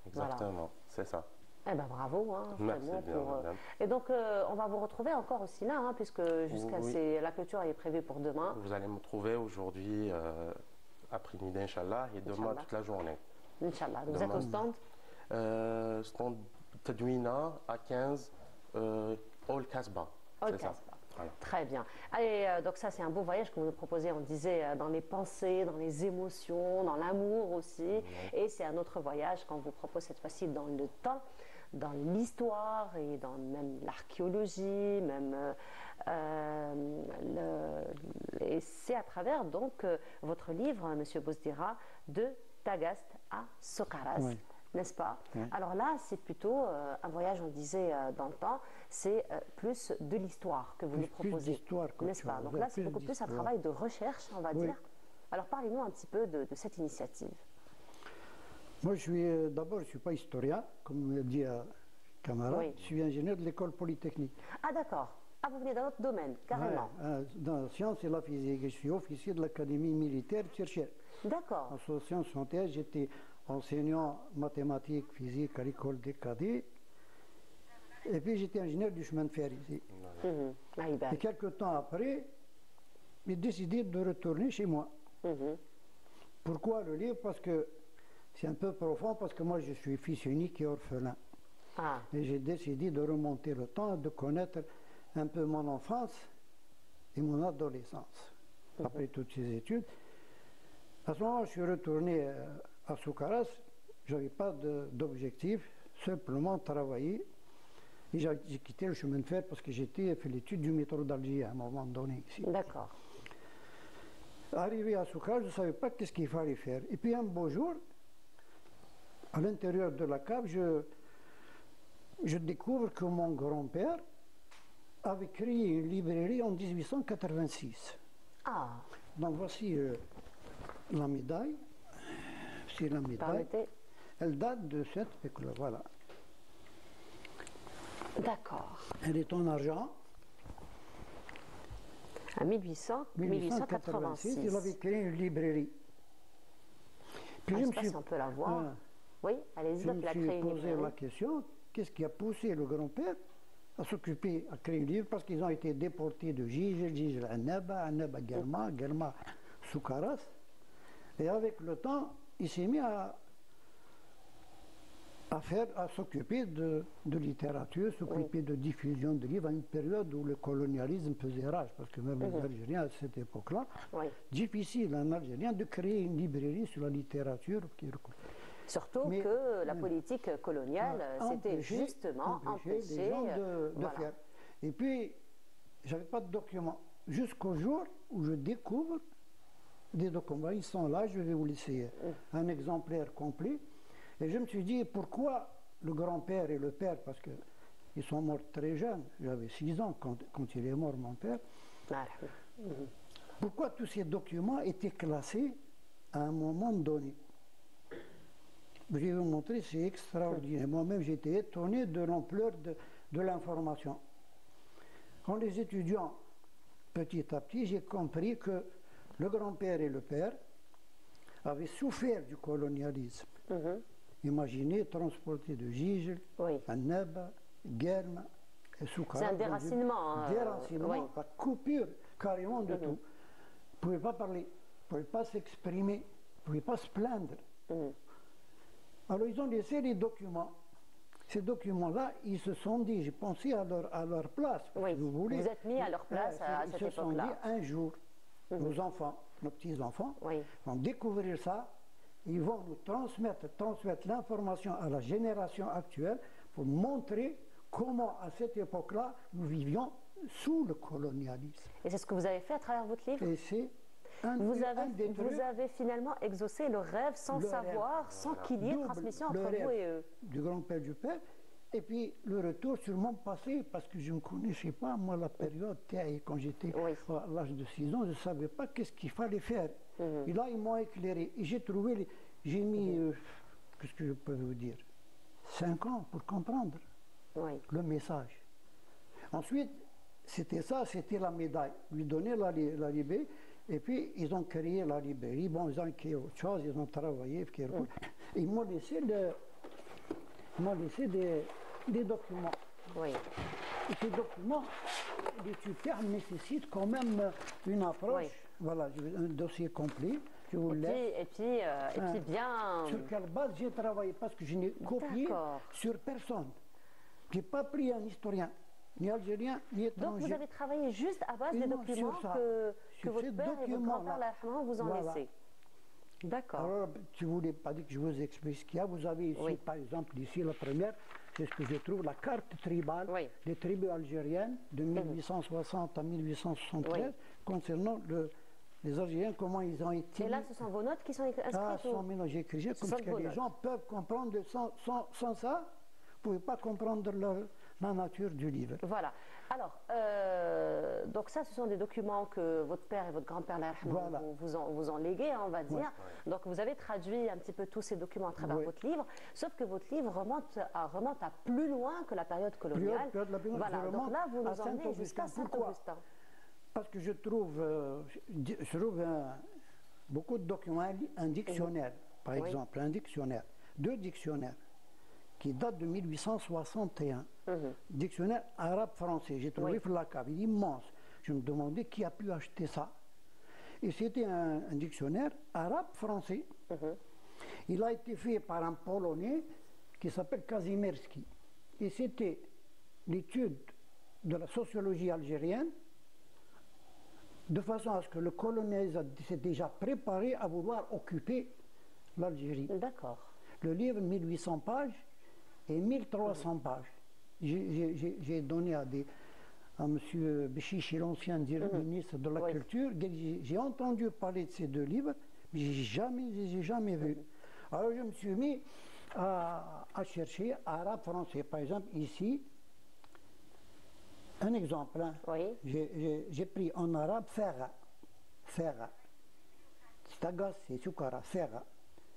I: Exactement,
A: Voilà.
I: c'est ça.
A: Eh ben bravo, hein,
I: Merci
A: vraiment
I: bien,
A: pour.
I: madame.
A: Et donc on va vous retrouver encore aussi là, hein, puisque jusqu'à
I: Oui.
A: la clôture est prévue pour demain.
I: Vous allez me trouver aujourd'hui après-midi, Inch'Allah, et demain
A: Inch'Allah.
I: toute la journée.
A: Inch'Allah. Vous êtes au stand?
I: Stand Tadouina à 15, All Casbah.
A: All
I: C'est ça.
A: Casbah.
I: Voilà.
A: Très bien. Allez, donc ça c'est un beau voyage que vous nous proposez, on disait, dans les pensées, dans les émotions, dans l'amour aussi. Et c'est un autre voyage qu'on vous propose cette fois-ci dans le temps, dans l'histoire et dans même l'archéologie, même et c'est à travers donc votre livre, Monsieur Bouzdira, de Tagast à Sokaras.
H: Oui.
A: N'est-ce pas?
H: Oui.
A: Alors là, c'est plutôt un voyage, on disait dans le temps, c'est plus de l'histoire que vous nous
H: Plus
A: proposez.
H: d'histoire,
A: N'est-ce pas? Donc là, c'est beaucoup plus un travail de recherche, on va
H: Oui.
A: dire. Alors parlez-nous un petit peu de cette initiative.
H: Moi, d'abord, je ne suis pas historien, comme le dit camarade.
A: Oui.
H: Je suis ingénieur de l'école polytechnique.
A: Ah d'accord. Ah, vous venez d'un autre domaine, carrément.
H: Ouais, dans la science et la physique. Je suis officier de l'Académie militaire de Chercheurs.
A: D'accord.
H: En 1961, j'étais enseignant mathématiques, physique à l'école des cadets. Et puis j'étais ingénieur du chemin de fer ici.
A: Ah, il
H: Et quelques temps après, j'ai décidé de retourner chez moi. Pourquoi le livre? Parce que c'est un peu profond, parce que moi je suis fils unique et orphelin.
A: Ah.
H: Et j'ai décidé de remonter le temps, de connaître un peu mon enfance et mon adolescence. Après toutes ces études. À ce moment, je suis retourné à Sokaras. Je n'avais pas d'objectif, simplement travailler. Et j'ai quitté le chemin de fer parce que j'ai fait l'étude du métro d'Alger à un moment donné ici.
A: D'accord.
H: Arrivé à Soukar, je ne savais pas qu'est-ce qu'il fallait faire. Et puis un beau jour, à l'intérieur de la cave, je découvre que mon grand-père avait créé une librairie en 1886.
A: Ah.
H: Donc voici la médaille. C'est la médaille.
A: Permettez.
H: Elle date de cette époque-là, voilà.
A: D'accord.
H: Elle est en argent.
A: À 1886.
H: Il avait créé une librairie. Puis
A: Je ne sais pas si on peut la voir.
H: Voilà.
A: Oui, allez-y,
H: Je
A: donc
H: me
A: il a
H: suis
A: créé une
H: posé
A: librairie.
H: la question, qu'est-ce qui a poussé le grand-père à s'occuper, à créer un livre, parce qu'ils ont été déportés de Gijel à Annaba Gelma, Soukharas. Et avec le temps, il s'est mis à s'occuper de littérature, s'occuper de diffusion de livres à une période où le colonialisme faisait rage, parce que même les Algériens à cette époque-là, difficile en Algérien de créer une librairie sur la littérature.
A: Surtout que la politique coloniale, c'était justement
H: empêcher les gens de faire. Et puis, j'avais pas de documents. Jusqu'au jour où je découvre des documents. Ils sont là, je vais vous laisser un exemplaire complet. Et je me suis dit, pourquoi le grand-père et le père, parce qu'ils sont morts très jeunes, j'avais 6 ans quand il est mort, mon père, pourquoi tous ces documents étaient classés à un moment donné? Je vais vous montrer, c'est extraordinaire. Moi-même, j'étais étonné de l'ampleur de l'information. En les étudiant petit à petit, j'ai compris que le grand-père et le père avaient souffert du colonialisme. Imaginez transporter de Gijel, Annaba, Gelma et Soukharas.
A: C'est un déracinement.
H: Déracinement, la coupure carrément de tout. Ils ne pouvaient pas parler, ils ne pouvaient pas s'exprimer, ils ne pouvaient pas se plaindre. Alors ils ont laissé les documents. Ces documents-là, ils se sont dit, j'ai pensé à leur place.
A: Oui,
H: vous
A: êtes mis à leur place à cette époque-là.
H: Ils se sont dit, un jour, nos enfants, nos petits-enfants, vont découvrir ça, ils vont nous transmettre l'information à la génération actuelle pour montrer comment, à cette époque-là, nous vivions sous le colonialisme.
A: Et c'est ce que vous avez fait à travers votre livre?
H: Et c'est
A: vous avez finalement exaucé le rêve sans savoir, sans qu'il y ait transmission entre vous et eux.
H: Du grand-père du père. Et puis le retour sur mon passé, parce que je ne connaissais pas, moi, la période, quand j'étais à l'âge de 6 ans, je ne savais pas qu'est-ce qu'il fallait faire. Et là, ils m'ont éclairé. Et j'ai mis, qu'est-ce que je peux vous dire, 5 ans pour comprendre le message. Ensuite, c'était la médaille. Lui donner la libé, et puis ils ont créé la librairie. Bon, ils ont créé autre chose, ils ont travaillé. Ils m'ont laissé des documents. Et ces documents, l'étude nécessite quand même une approche. Voilà, un dossier complet. Je vous le laisse.
A: Et puis bien.
H: Sur quelle base j'ai travaillé? Parce que je n'ai copié sur personne. Je n'ai pas pris un historien, ni algérien, ni étranger.
A: Donc vous avez travaillé juste à base des documents que votre père et votre grand-père vous ont laissés. D'accord.
H: Alors, tu ne voulais pas dire que je vous explique ce qu'il y a. Vous avez ici, par exemple, ici la première, c'est ce que je trouve, la carte tribale des tribus algériennes de 1860 à 1873, concernant les Algériens, comment ils ont été...
A: Et là, ce sont vos notes qui sont inscrites?
H: Ah, sont mélangées, écrites, comme ce que les gens peuvent comprendre sans ça. Vous ne pouvez pas comprendre la nature du livre.
A: Voilà. Alors, donc ça, ce sont des documents que votre père et votre grand-père vous ont légués, on va dire. Donc, vous avez traduit un petit peu tous ces documents à travers votre livre, sauf que votre livre remonte à plus loin que la période coloniale. Voilà. Donc là, vous nous emmenez jusqu'à Saint-Augustin.
H: Parce que je trouve beaucoup de documents, un dictionnaire, par exemple, un dictionnaire, 2 dictionnaires, qui date de 1861. Dictionnaire arabe-français. J'ai trouvé la cave, il est immense. Je me demandais qui a pu acheter ça. Et c'était un dictionnaire arabe-français. Il a été fait par un Polonais qui s'appelle Kazimierski. Et c'était l'étude de la sociologie algérienne, de façon à ce que le colonialisme s'est déjà préparé à vouloir occuper l'Algérie.
A: D'accord.
H: Le livre, 1800 pages, et 1300 pages. J'ai donné à M. Bechichi, l'ancien ministre de la Culture, j'ai entendu parler de ces 2 livres, mais je ne les ai jamais vus. Alors je me suis mis à chercher arabe-français. Par exemple, ici, un exemple. J'ai pris en arabe Ferra. Tagas, c'est Soukara, Ferra.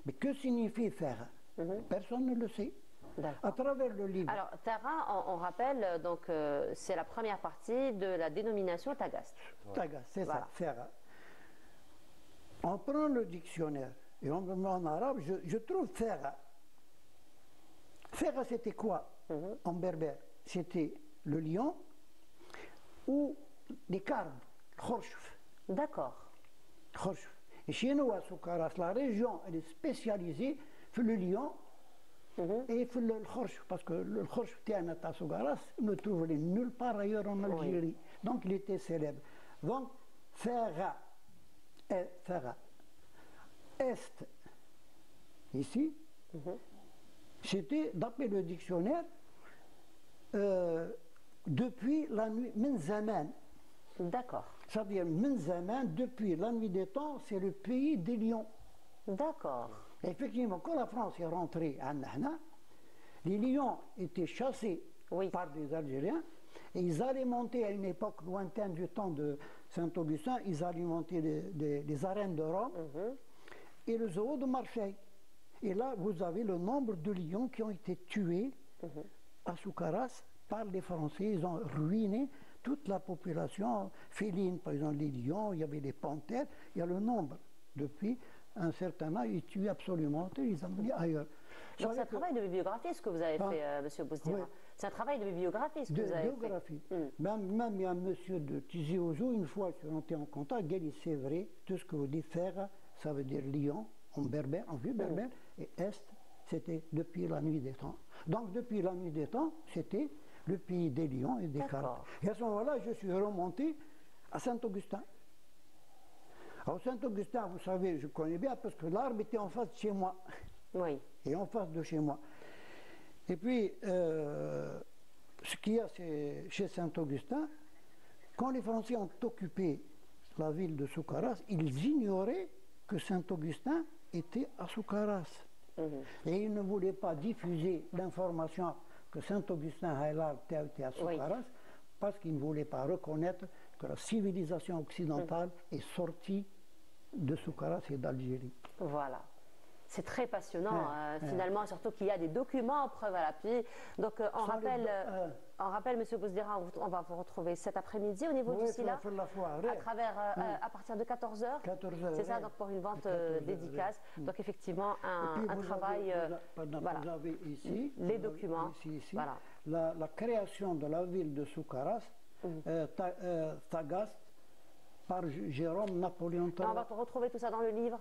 H: Mais que signifie Ferra? Personne ne le sait. À travers le livre.
A: Alors, Tara, on rappelle, donc c'est la première partie de la dénomination Tagaste.
H: Tagaste, c'est ça, Ferra. On prend le dictionnaire et on me met en arabe, je trouve Ferra. Ferra, c'était quoi en berbère? C'était le lion ou les carbes, Khorchouf.
A: D'accord.
H: Khorchouf. Et chez nous, à Soukaras, la région, elle est spécialisée sur le lion et sur le khorchouf, parce que le khorchouf à Soukaras ne trouverait nulle part ailleurs en Algérie. Donc il était célèbre. Donc, Ferra, Est, ici, c'était, d'après le dictionnaire, depuis la nuit, min zaman.
A: D'accord.
H: C'est-à-dire, min zaman, depuis la nuit des temps, c'est le pays des lions.
A: D'accord.
H: Effectivement, quand la France est rentrée à Nahna, les lions étaient chassés par des Algériens et ils alimentaient à une époque lointaine du temps de Saint-Augustin, ils alimentaient les arènes de Rome et le zoo de Marseille. Et là, vous avez le nombre de lions qui ont été tués à Soukaras par les Français. Ils ont ruiné toute la population féline, par exemple les lions, il y avait les panthères, il y a le nombre. Depuis un certain âge, ils tuent absolument, ils ont mis ailleurs.
A: Donc c'est un travail de bibliographie ce que vous avez fait, M. Bouzdira. C'est un travail de bibliographie ce que vous avez fait.
H: Même il y a un monsieur de Tizi Ouzou, une fois je suis rentré en contact, il dit c'est vrai, tout ce que vous dites faire, ça veut dire lion en berbère, en vieux berbère, et est, c'était depuis la nuit des temps. Donc depuis la nuit des temps, c'était le pays des lions et des carpes. Et à ce moment-là, je suis remonté à Saint-Augustin. Alors Saint-Augustin, vous savez, je connais bien parce que l'arbre était en face de chez moi.
A: Oui.
H: Et en face de chez moi. Et puis, ce qu'il y a chez Saint-Augustin, quand les Français ont occupé la ville de Soukaras, ils ignoraient que Saint-Augustin était à Soukaras. Et ils ne voulaient pas diffuser l'information que Saint-Augustin était à Soukaras, parce qu'ils ne voulaient pas reconnaître que la civilisation occidentale est sortie de Soukaras et d'Algérie.
A: Voilà. C'est très passionnant, finalement, surtout qu'il y a des documents en preuve à l'appui. Donc, on rappelle, M. Bouzdera, on va vous retrouver cet après-midi au niveau du SILA, à partir de 14h. C'est ça, donc pour une vente dédicace. Donc, effectivement, un travail.
H: Vous avez ici,
A: les documents.
H: Voilà. La création de la ville de Soukaras, Tagaste, par Jérôme Napoléon Tagaste.
A: On va retrouver tout ça dans le livre.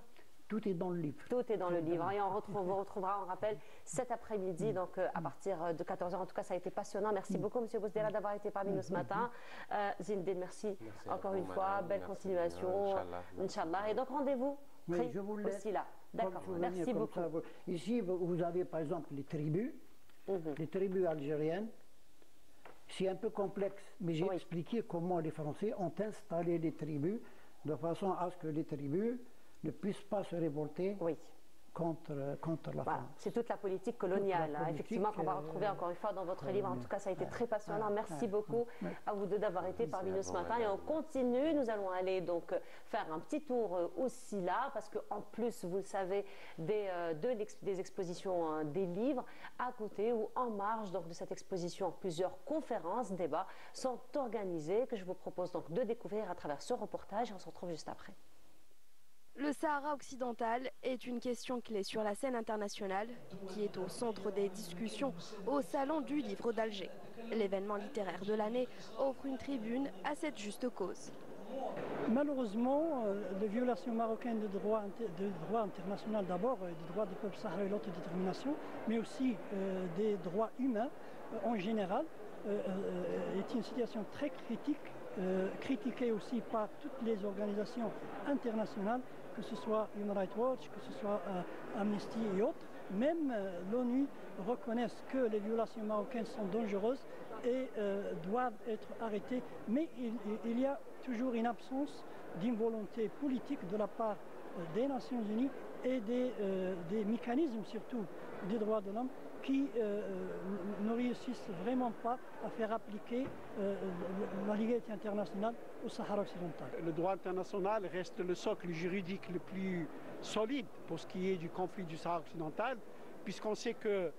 H: Tout est dans le livre.
A: Tout est dans le livre. Et on vous retrouvera, on rappelle, cet après-midi, donc à partir de 14h. En tout cas, ça a été passionnant. Merci beaucoup, M. Bouzdera, d'avoir été parmi nous ce matin. Zinedine, merci encore une fois. Belle continuation. Inch'Allah. Et donc, rendez-vous aussi là. D'accord. Merci beaucoup.
H: Ici, vous avez par exemple les tribus algériennes. C'est un peu complexe, mais j'ai expliqué comment les Français ont installé les tribus de façon à ce que les tribus ne puissent pas se révolter contre la France.
A: C'est toute la politique coloniale, effectivement, qu'on va retrouver encore une fois dans votre livre. En tout cas, ça a été très passionnant. Merci beaucoup à vous deux d'avoir été parmi nous ce matin. Et on continue. Nous allons aller donc faire un petit tour aussi là, parce qu'en plus, vous le savez, des expositions des livres, à côté ou en marge donc, de cette exposition, plusieurs conférences, débats sont organisés, que je vous propose donc de découvrir à travers ce reportage. Et on se retrouve juste après.
J: Le Sahara occidental est une question clé sur la scène internationale qui est au centre des discussions au Salon du Livre d'Alger. L'événement littéraire de l'année offre une tribune à cette juste cause.
K: Malheureusement, les violations marocaines de droit international d'abord, des droits du peuple sahraoui et l'autodétermination, mais aussi des droits humains en général, est une situation très critique, critiquée aussi par toutes les organisations internationales, que ce soit Human Rights Watch, que ce soit Amnesty et autres. Même l'ONU reconnaissent que les violations marocaines sont dangereuses et doivent être arrêtées. Mais il y a toujours une absence d'une volonté politique de la part des Nations Unies et des mécanismes surtout des droits de l'homme qui ne réussissent vraiment pas à faire appliquer la légalité internationale au Sahara occidental.
L: Le droit international reste le socle juridique le plus solide pour ce qui est du conflit du Sahara occidental, puisqu'on sait que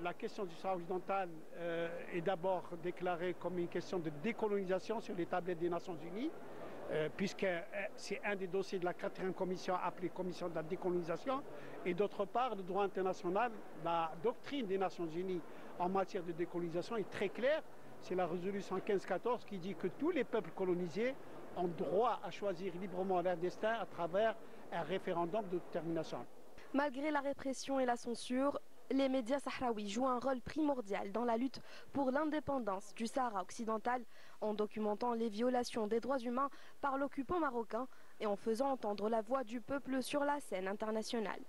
L: la question du Sahara occidental est d'abord déclarée comme une question de décolonisation sur les tablettes des Nations Unies, puisque c'est un des dossiers de la 4e commission appelée commission de la décolonisation, et d'autre part, le droit international, la doctrine des Nations Unies en matière de décolonisation est très claire. C'est la résolution 1514 qui dit que tous les peuples colonisés ont droit à choisir librement leur destin à travers un référendum de détermination.
J: Malgré la répression et la censure, les médias sahraouis jouent un rôle primordial dans la lutte pour l'indépendance du Sahara occidental en documentant les violations des droits humains par l'occupant marocain et en faisant entendre la voix du peuple sur la scène internationale.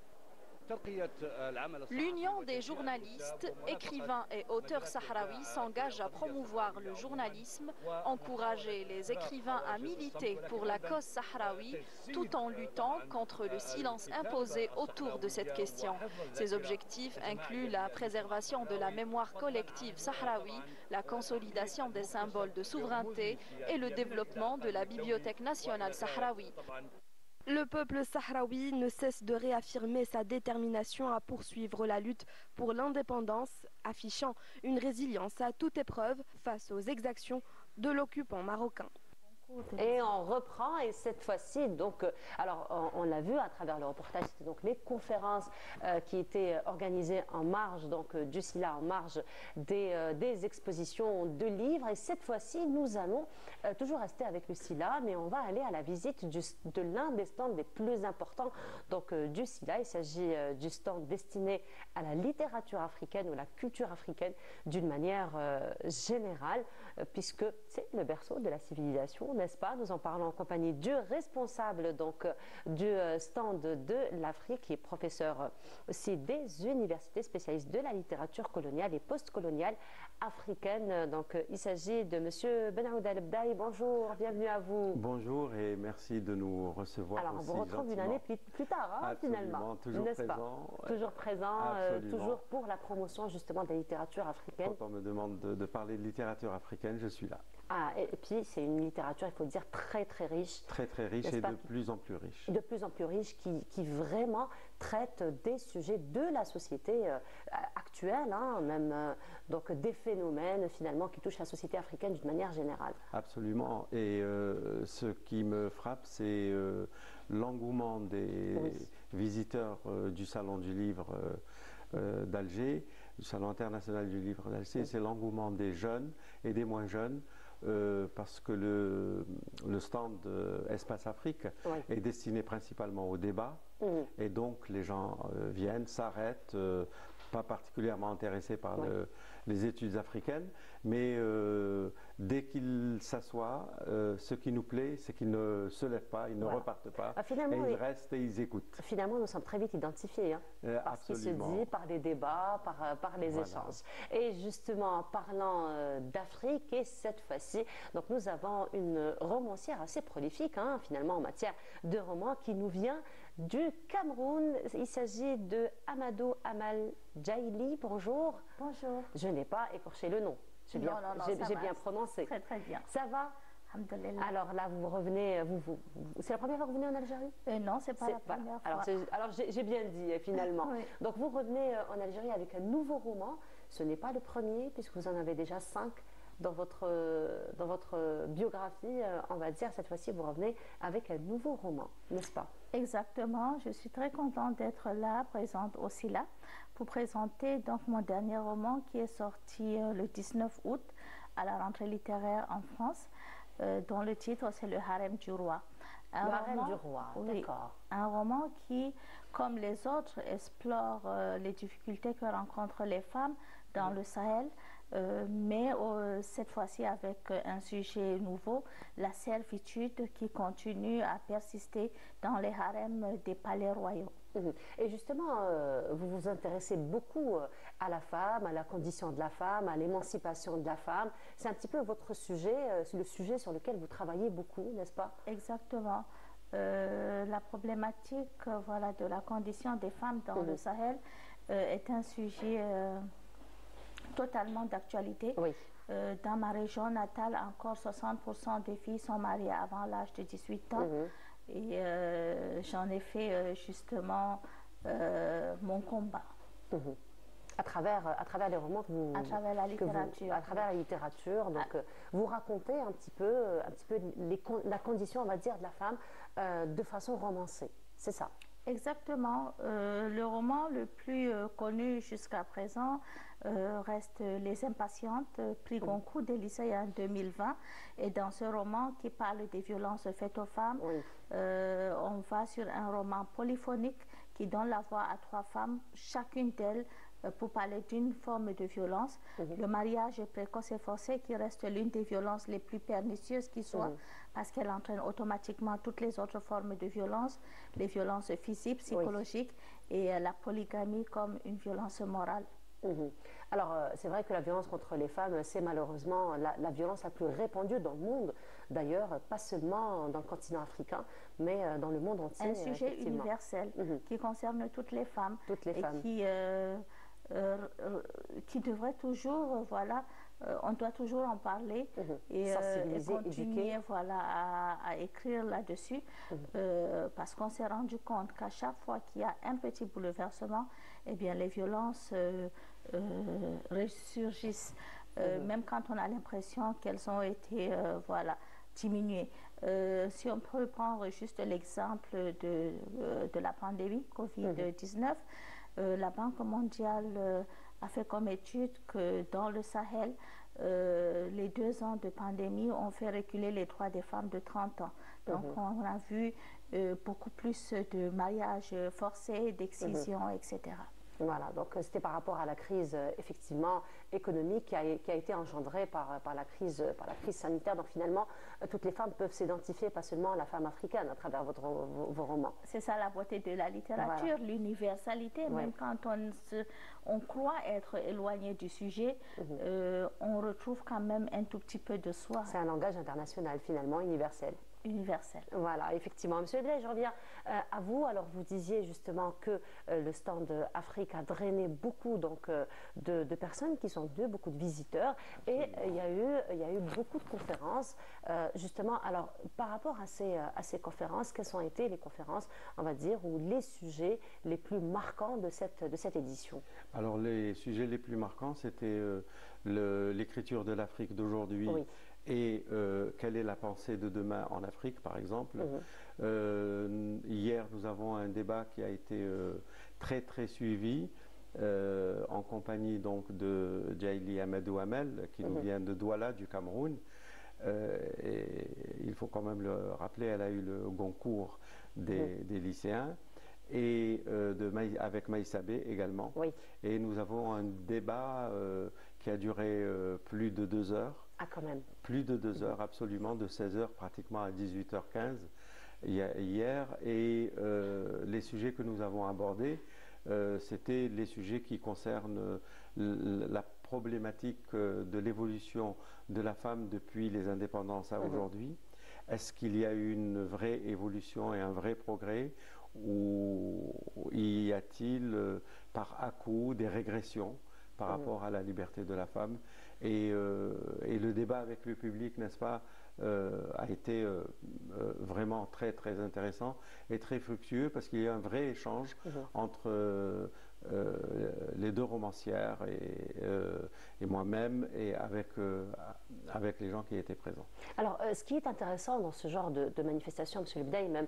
M: L'Union des journalistes, écrivains et auteurs sahraouis s'engage à promouvoir le journalisme, encourager les écrivains à militer pour la cause sahraoui, tout en luttant contre le silence imposé autour de cette question. Ces objectifs incluent la préservation de la mémoire collective sahraoui, la consolidation des symboles de souveraineté et le développement de la bibliothèque nationale sahraoui.
J: Le peuple sahraoui ne cesse de réaffirmer sa détermination à poursuivre la lutte pour l'indépendance, affichant une résilience à toute épreuve face aux exactions de l'occupant marocain.
A: Et on reprend, et cette fois-ci, donc, alors on l'a vu à travers le reportage, c'était donc les conférences qui étaient organisées en marge donc, du SILA, en marge des expositions de livres. Et cette fois-ci, nous allons toujours rester avec le SILA, mais on va aller à la visite de l'un des stands les plus importants donc, du SILA. Il s'agit du stand destiné à la littérature africaine ou la culture africaine d'une manière générale, puisque c'est le berceau de la civilisation n'est-ce pas? Nous en parlons en compagnie du responsable donc, du stand de l'Afrique, qui est professeur aussi des universités, spécialiste de la littérature coloniale et postcoloniale africaine. Donc il s'agit de M. Benaoud Al-Bdaï. Bonjour, bienvenue à vous.
N: Bonjour et merci de nous recevoir.
A: Alors on vous retrouve
N: gentiment.
A: une année plus tard, hein, finalement.
N: Toujours présent.
A: Toujours présent, toujours pour la promotion justement de la littérature africaine.
N: Quand on me demande de parler de littérature africaine, je suis là.
A: Ah, et puis c'est une littérature, il faut dire, très très riche.
N: Très très riche et de plus en plus riche.
A: De plus en plus riche, qui vraiment traite des sujets de la société actuelle, hein, même donc des phénomènes finalement qui touchent la société africaine d'une manière générale.
N: Absolument. Et ce qui me frappe, c'est l'engouement des visiteurs du Salon du Livre d'Alger, du Salon international du livre d'Alger. C'est l'engouement des jeunes et des moins jeunes. Parce que le stand Espace Afrique est destiné principalement au débat et donc les gens viennent, s'arrêtent, pas particulièrement intéressés par les études africaines, mais dès qu'ils s'assoient, ce qui nous plaît, c'est qu'ils ne se lèvent pas, ils ne repartent pas, et ils restent et ils écoutent.
A: Finalement, nous sommes très vite identifiés, hein, par ce qui se dit, par les débats, par les échanges. Et justement, en parlant d'Afrique, et cette fois-ci, donc nous avons une romancière assez prolifique, hein, finalement, en matière de romans, qui nous vient du Cameroun. Il s'agit de Amadou Amal Djaili. Bonjour.
O: Bonjour.
A: Je n'ai pas écorché le nom. J'ai bien prononcé.
O: Très très bien.
A: Ça va? Alors là, vous revenez, c'est la première fois que vous venez en Algérie?
O: Non, c'est pas la première fois.
A: Alors j'ai bien dit finalement.
O: Oui.
A: Donc vous revenez en Algérie avec un nouveau roman. Ce n'est pas le premier, puisque vous en avez déjà 5 dans votre biographie, on va dire. Cette fois-ci, vous revenez avec un nouveau roman, n'est-ce pas?
O: Exactement. Je suis très contente d'être là, présente aussi là, pour présenter donc mon dernier roman qui est sorti le 19 août à la rentrée littéraire en France, dont le titre c'est Le Harem du Roi.
A: Le Harem du Roi, d'accord.
O: Un roman qui, comme les autres, explore les difficultés que rencontrent les femmes dans le Sahel, mais cette fois-ci avec un sujet nouveau, la servitude qui continue à persister dans les harems des palais royaux.
A: Et justement, vous vous intéressez beaucoup à la femme, à la condition de la femme, à l'émancipation de la femme. C'est un petit peu votre sujet, le sujet sur lequel vous travaillez beaucoup, n'est-ce pas?
O: Exactement. La problématique de la condition des femmes dans le Sahel est un sujet totalement d'actualité. Dans ma région natale, encore 60% des filles sont mariées avant l'âge de 18 ans. Et j'en ai fait justement mon combat.
A: À travers les romans que vous...
O: À travers la littérature.
A: À travers la littérature. Donc, vous racontez un petit peu la condition, on va dire, de la femme de façon romancée. C'est ça?
O: Exactement. Le roman le plus connu jusqu'à présent reste Les Impatientes, prix Goncourt des lycéens en 2020. Et dans ce roman qui parle des violences faites aux femmes, on va sur un roman polyphonique qui donne la voix à 3 femmes, chacune d'elles pour parler d'une forme de violence. Le mariage précoce et forcé qui reste l'une des violences les plus pernicieuses qui soit, parce qu'elle entraîne automatiquement toutes les autres formes de violence, les violences physiques, psychologiques et la polygamie comme une violence morale.
A: Alors, c'est vrai que la violence contre les femmes, c'est malheureusement la violence la plus répandue dans le monde. D'ailleurs, pas seulement dans le continent africain, mais dans le monde entier.
O: Un sujet universel qui concerne toutes les femmes.
A: Toutes les femmes.
O: Qui devrait toujours, on doit toujours en parler et continuer à écrire là-dessus parce qu'on s'est rendu compte qu'à chaque fois qu'il y a un petit bouleversement, eh bien les violences ressurgissent, même quand on a l'impression qu'elles ont été diminuées. Si on peut prendre juste l'exemple de la pandémie Covid-19, la Banque mondiale a fait comme étude que dans le Sahel, les 2 ans de pandémie ont fait reculer les droits des femmes de 30 ans. Donc on a vu beaucoup plus de mariages forcés, d'excisions, etc.
A: Voilà, donc c'était par rapport à la crise effectivement économique qui a été engendrée par la crise sanitaire. Donc finalement, toutes les femmes peuvent s'identifier, pas seulement la femme africaine, à travers vos romans.
O: C'est ça la beauté de la littérature, voilà. L'universalité. Ouais. Même quand on croit être éloigné du sujet, on retrouve quand même un tout petit peu de soi.
A: C'est un langage international finalement, universel.
O: Universel.
A: Voilà, effectivement. Monsieur Blay, je reviens à vous. Alors, vous disiez justement que le stand Afrique a drainé beaucoup donc, de personnes qui sont venues, beaucoup de visiteurs. Et il y a eu beaucoup de conférences. Justement, alors, par rapport à ces conférences, quelles ont été les conférences, on va dire, ou les sujets les plus marquants de cette édition?
N: Alors, les sujets les plus marquants, c'était l'écriture de l'Afrique d'aujourd'hui. Oui. Et quelle est la pensée de demain en Afrique, par exemple. Hier, nous avons un débat qui a été très très suivi en compagnie donc de Djaïli Amadou Hamel, qui nous vient de Douala, du Cameroun. Et il faut quand même le rappeler, elle a eu le Goncourt des lycéens. Et avec Maïsabé également. Oui. Et nous avons un débat qui a duré plus de 2 heures.
A: Ah, quand même.
N: Plus de 2 heures, absolument, de 16h pratiquement à 18h15 hier. Et les sujets que nous avons abordés, c'était les sujets qui concernent la problématique de l'évolution de la femme depuis les indépendances à aujourd'hui. Est-ce qu'il y a eu une vraie évolution et un vrai progrès, ou y a-t-il par à-coup des régressions par rapport à la liberté de la femme? Et le débat avec le public, n'est-ce pas, a été vraiment très très intéressant et très fructueux, parce qu'il y a un vrai échange entre les deux romancières et moi-même, et avec les gens qui étaient présents.
A: Alors, ce qui est intéressant dans ce genre de manifestation, M. Lebday, même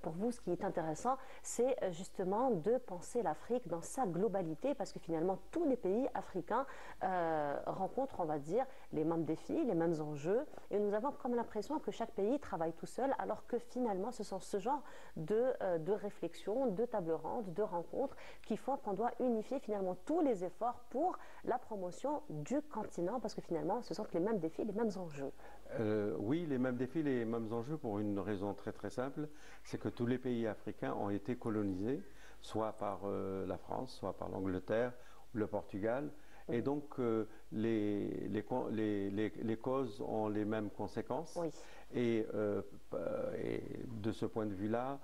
A: pour vous, ce qui est intéressant, c'est justement de penser l'Afrique dans sa globalité, parce que finalement, tous les pays africains rencontrent, on va dire, les mêmes défis, les mêmes enjeux, et nous avons comme l'impression que chaque pays travaille tout seul, alors que finalement, ce sont ce genre de réflexions, de tables rondes, de rencontres qui font qu'on doit unifier finalement tous les efforts pour la promotion du continent, parce que finalement, ce sont les mêmes défis, les mêmes enjeux.
N: Oui, les mêmes défis, les mêmes enjeux, pour une raison très très simple, c'est que tous les pays africains ont été colonisés, soit par la France, soit par l'Angleterre, le Portugal, et donc les causes ont les mêmes conséquences. Oui. Et de ce point de vue-là,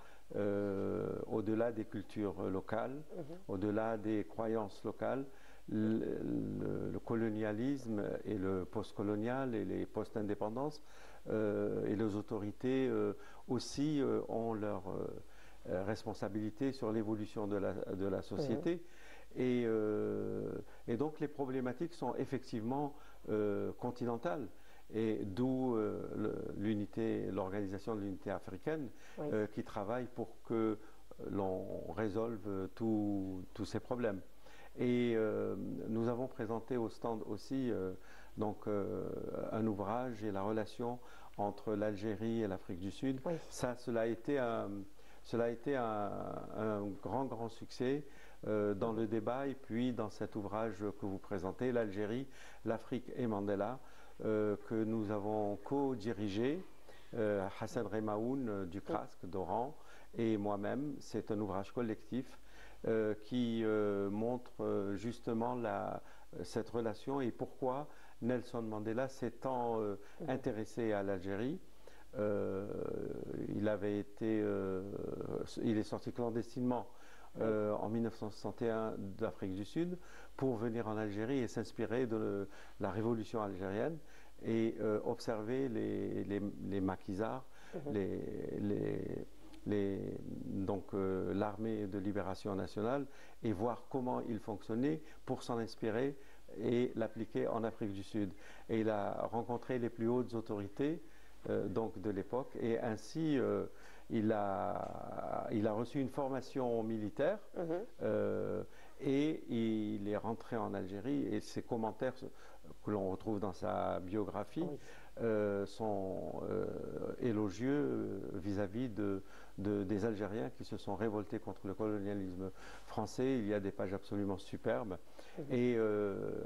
N: au-delà des cultures locales, au-delà des croyances locales, le colonialisme et le post-colonial et les post-indépendances et les autorités aussi ont leur responsabilité sur l'évolution de la société. Et donc les problématiques sont effectivement continentales. Et d'où l'organisation de l'unité africaine qui travaille pour que l'on résolve tous ces problèmes. Et nous avons présenté au stand aussi donc, un ouvrage et la relation entre l'Algérie et l'Afrique du Sud. Oui. Cela a été un grand succès dans le débat, et puis dans cet ouvrage que vous présentez, l'Algérie, l'Afrique et Mandela, que nous avons co-dirigé, Hassan Remaoun du CRASC d'Oran et moi-même. C'est un ouvrage collectif qui montre justement cette relation et pourquoi Nelson Mandela s'est tant intéressé à l'Algérie. Il est sorti clandestinement en 1961 d'Afrique du Sud pour venir en Algérie et s'inspirer de la révolution algérienne et observer les maquisards, donc l'armée de libération nationale, et voir comment ils fonctionnaient pour s'en inspirer et l'appliquer en Afrique du Sud. Et il a rencontré les plus hautes autorités donc de l'époque, et ainsi il a reçu une formation militaire et il est rentré en Algérie et ses commentaires que l'on retrouve dans sa biographie sont élogieux vis-à-vis des Algériens qui se sont révoltés contre le colonialisme français. Il y a des pages absolument superbes. Et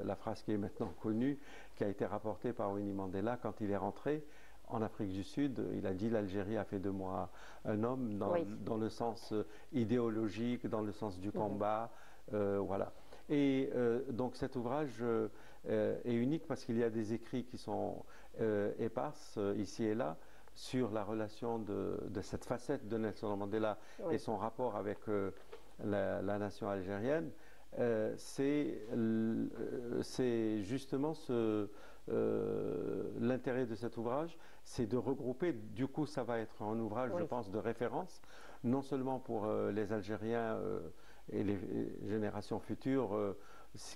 N: la phrase qui est maintenant connue, qui a été rapportée par Winnie Mandela quand il est rentré en Afrique du Sud, il a dit « l'Algérie a fait de moi un homme » dans le sens idéologique, dans le sens du combat, voilà. Et donc cet ouvrage est unique parce qu'il y a des écrits qui sont éparses ici et là sur la relation de cette facette de Nelson Mandela et son rapport avec la nation algérienne. C'est justement l'intérêt de cet ouvrage, c'est de regrouper, du coup ça va être un ouvrage, je pense, de référence, non seulement pour les Algériens et les générations futures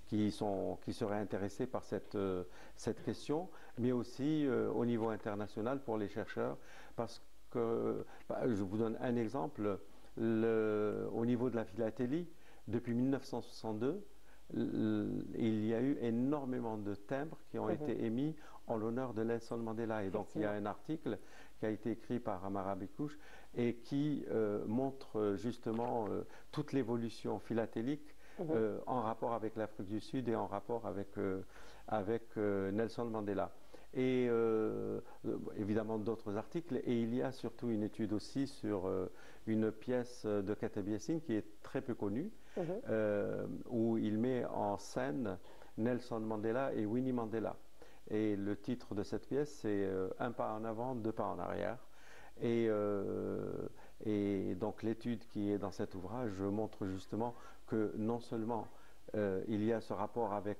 N: qui seraient intéressés par cette question, mais aussi au niveau international pour les chercheurs, parce que, je vous donne un exemple, au niveau de la philatélie, depuis 1962, il y a eu énormément de timbres qui ont été émis en l'honneur de Nelson Mandela. Et donc il y a un article qui a été écrit par Amara Bekouche et qui montre justement toute l'évolution philatélique en rapport avec l'Afrique du Sud et en rapport avec Nelson Mandela. Et évidemment d'autres articles, et il y a surtout une étude aussi sur une pièce de Kateb Yassine qui est très peu connue, où il met en scène Nelson Mandela et Winnie Mandela. Et le titre de cette pièce, c'est Un pas en avant, deux pas en arrière. Et donc l'étude qui est dans cet ouvrage montre justement que non seulement il y a ce rapport avec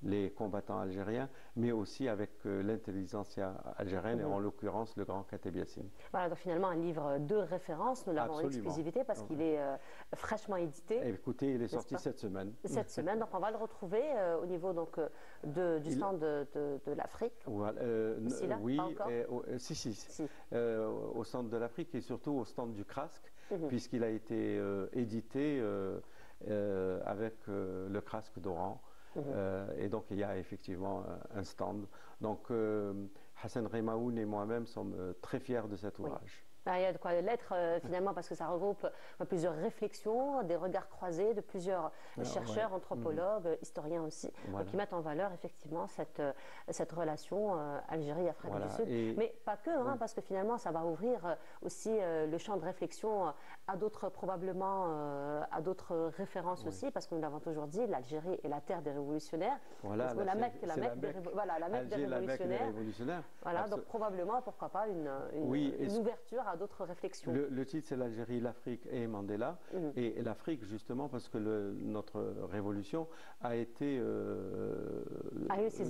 N: les combattants algériens, mais aussi avec l'intelligentsia algérienne, et en l'occurrence le grand Kateb Yassine.
A: Voilà, donc finalement un livre de référence, nous l'avons en exclusivité parce qu'il est fraîchement édité.
N: Écoutez, il est sorti cette semaine.
A: Cette semaine, donc on va le retrouver au niveau donc, du stand de l'Afrique.
N: Voilà, oui, si. Au stand de l'Afrique et surtout au stand du CRASC, puisqu'il a été édité avec le CRASC d'Oran. Et donc il y a effectivement un stand. Donc Hassan Remaoun et moi-même sommes très fiers de cet ouvrage.
A: Il y a de quoi l'être finalement parce que ça regroupe plusieurs réflexions, des regards croisés de plusieurs chercheurs, anthropologues, historiens aussi, qui mettent en valeur effectivement cette relation Algérie-Afrique du Sud. Mais pas que, parce que finalement ça va ouvrir aussi le champ de réflexion à d'autres probablement, à d'autres références aussi, parce que nous l'avons toujours dit, l'Algérie est la terre des révolutionnaires.
N: Voilà,
A: la Mecque des révolutionnaires. Voilà, donc probablement, pourquoi pas, une ouverture à d'autres réflexions.
N: Le titre, c'est l'Algérie, l'Afrique et Mandela. Et l'Afrique, justement, parce que notre révolution a été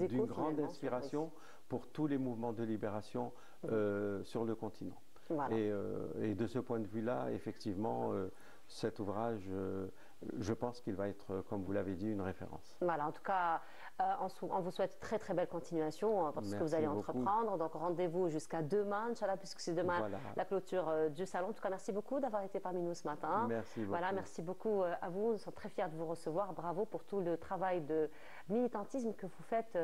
N: d'une grande inspiration pour tous les mouvements de libération sur le continent. Voilà. Et de ce point de vue-là, effectivement, cet ouvrage, je pense qu'il va être, comme vous l'avez dit, une référence.
A: Voilà, en tout cas, on vous souhaite très très belle continuation pour ce que vous allez entreprendre. Donc rendez-vous jusqu'à demain, Inch'Allah, puisque c'est demain la clôture du salon. En tout cas, merci beaucoup d'avoir été parmi nous ce matin.
N: Merci beaucoup.
A: Voilà, merci beaucoup à vous. Nous sommes très fiers de vous recevoir. Bravo pour tout le travail de militantisme que vous faites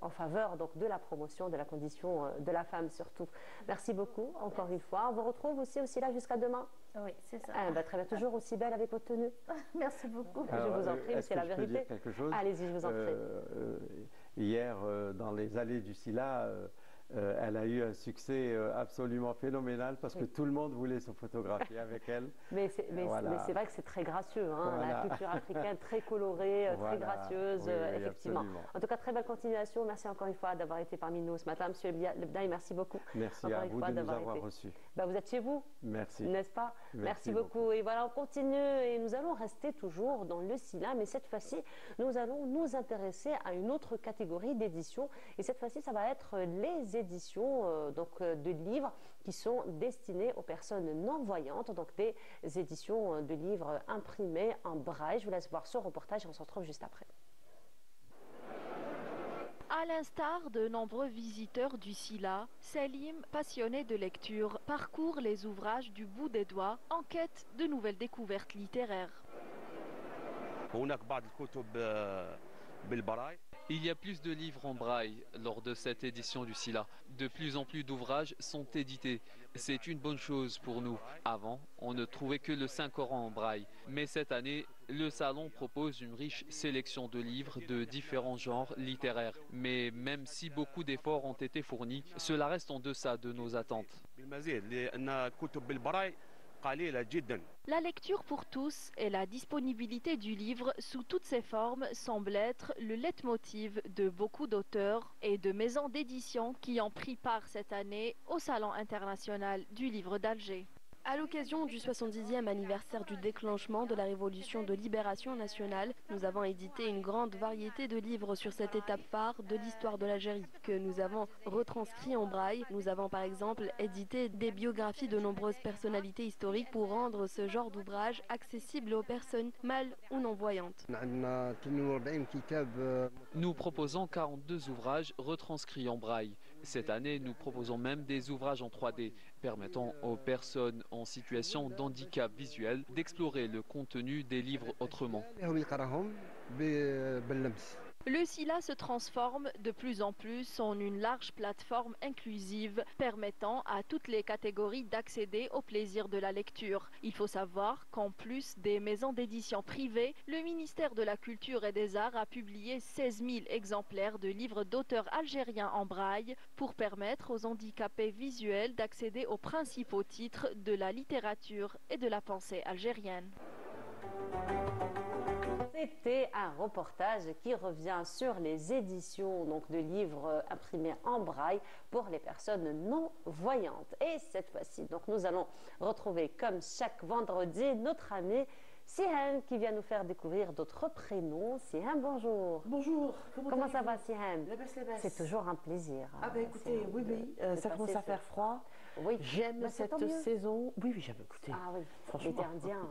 A: en faveur donc, de la promotion de la condition de la femme surtout. Merci beaucoup, encore une fois. On vous retrouve aussi là jusqu'à demain.
O: Oui, c'est ça.
A: Très bien, toujours aussi belle avec votre tenue.
O: Merci beaucoup.
A: Alors, je vous en prie, c'est la vérité.
N: Dire quelque chose
A: Allez-y, je vous en prie.
N: Hier, dans les allées du Sila, elle a eu un succès absolument phénoménal parce que tout le monde voulait se photographier avec elle.
A: Mais c'est vrai que c'est très gracieux, la culture africaine très colorée, très gracieuse, effectivement.
N: Absolument.
A: En tout cas, très belle continuation. Merci encore une fois d'avoir été parmi nous ce matin. Monsieur Lebdaï, merci beaucoup.
N: Merci
A: encore
N: à vous de nous avoir reçus.
A: Vous êtes chez vous.
N: Merci.
A: N'est-ce pas? Merci beaucoup. Et voilà, on continue et nous allons rester toujours dans le Sila, mais cette fois-ci, nous allons nous intéresser à une autre catégorie d'édition. Et cette fois-ci, ça va être les éditions de livres qui sont destinés aux personnes non-voyantes, donc des éditions de livres imprimés en braille. Je vous laisse voir ce reportage et on se retrouve juste après.
J: À
M: l'instar de nombreux visiteurs du Sila, Salim, passionné de lecture, parcourt les ouvrages du bout des doigts en quête de nouvelles découvertes littéraires.
P: Il y a plus de livres en braille lors de cette édition du Sila. De plus en plus d'ouvrages sont édités. C'est une bonne chose pour nous. Avant, on ne trouvait que le Saint-Coran en braille. Mais cette année, le salon propose une riche sélection de livres de différents genres littéraires. Mais même si beaucoup d'efforts ont été fournis, cela reste en deçà de nos attentes.
M: La lecture pour tous et la disponibilité du livre sous toutes ses formes semblent être le leitmotiv de beaucoup d'auteurs et de maisons d'édition qui ont pris part cette année au Salon international du livre d'Alger.
J: À l'occasion du 70e anniversaire du déclenchement de la Révolution de libération nationale, nous avons édité une grande variété de livres sur cette étape phare de l'histoire de l'Algérie, que nous avons retranscrit en braille. Nous avons par exemple édité des biographies de nombreuses personnalités historiques pour rendre ce genre d'ouvrage accessible aux personnes mal ou non-voyantes.
P: Nous proposons 42 ouvrages retranscrits en braille. Cette année, nous proposons même des ouvrages en 3D, permettant aux personnes en situation d'handicap visuel d'explorer le contenu des livres autrement.
M: Le Sila se transforme de plus en plus en une large plateforme inclusive permettant à toutes les catégories d'accéder au plaisir de la lecture. Il faut savoir qu'en plus des maisons d'édition privées, le ministère de la Culture et des Arts a publié 16 000 exemplaires de livres d'auteurs algériens en braille pour permettre aux handicapés visuels d'accéder aux principaux titres de la littérature et de la pensée algérienne.
A: C'était un reportage qui revient sur les éditions donc, de livres imprimés en braille pour les personnes non-voyantes. Et cette fois-ci, donc, nous allons retrouver comme chaque vendredi notre ami Sihan qui vient nous faire découvrir d'autres prénoms. Sihan, bonjour.
Q: Bonjour.
A: Comment ça va, Sihan? C'est toujours un plaisir.
Q: Ah ben écoutez, oui, ça commence à faire froid.
A: Oui.
Q: J'aime cette saison. Oui, j'aime écouter.
A: Ah oui,
Q: franchement.
A: L'été indien.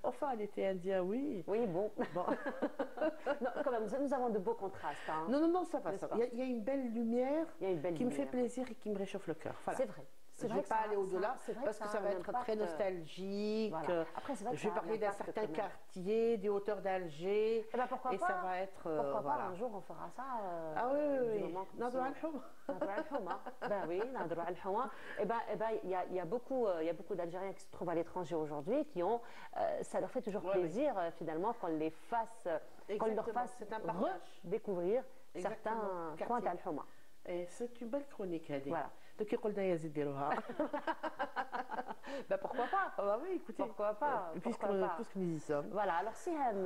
Q: Enfin, l'été indien, oui.
A: Oui, bon. Non, quand même, nous avons de beaux contrastes. Hein.
Q: Non, ça va. Il y a une belle lumière qui me fait plaisir et qui me réchauffe le cœur. Voilà.
A: C'est vrai.
Q: Je ne vais pas aller au-delà parce que ça va être très nostalgique. Voilà. Après, vrai que je vais parler d'un certain quartier, des hauteurs d'Alger.
A: Et, pourquoi pas,
Q: ça va être.
A: Pourquoi pas un jour on fera ça.
Q: Ah oui.
A: Nadrou al-Houma. Ben oui, Nadrou al-Houma. Il y a beaucoup d'Algériens qui se trouvent à l'étranger aujourd'hui qui ont. Ça leur fait toujours plaisir finalement qu'on leur fasse redécouvrir certains coins d'Al-Houma.
Q: Et c'est une belle chronique, Hadi.
A: Voilà.
Q: Donc,
A: ben pourquoi pas?
Q: Ah bah oui, écoutez,
A: pourquoi pas?
Q: Puisque nous y sommes.
A: Voilà, alors Sihan,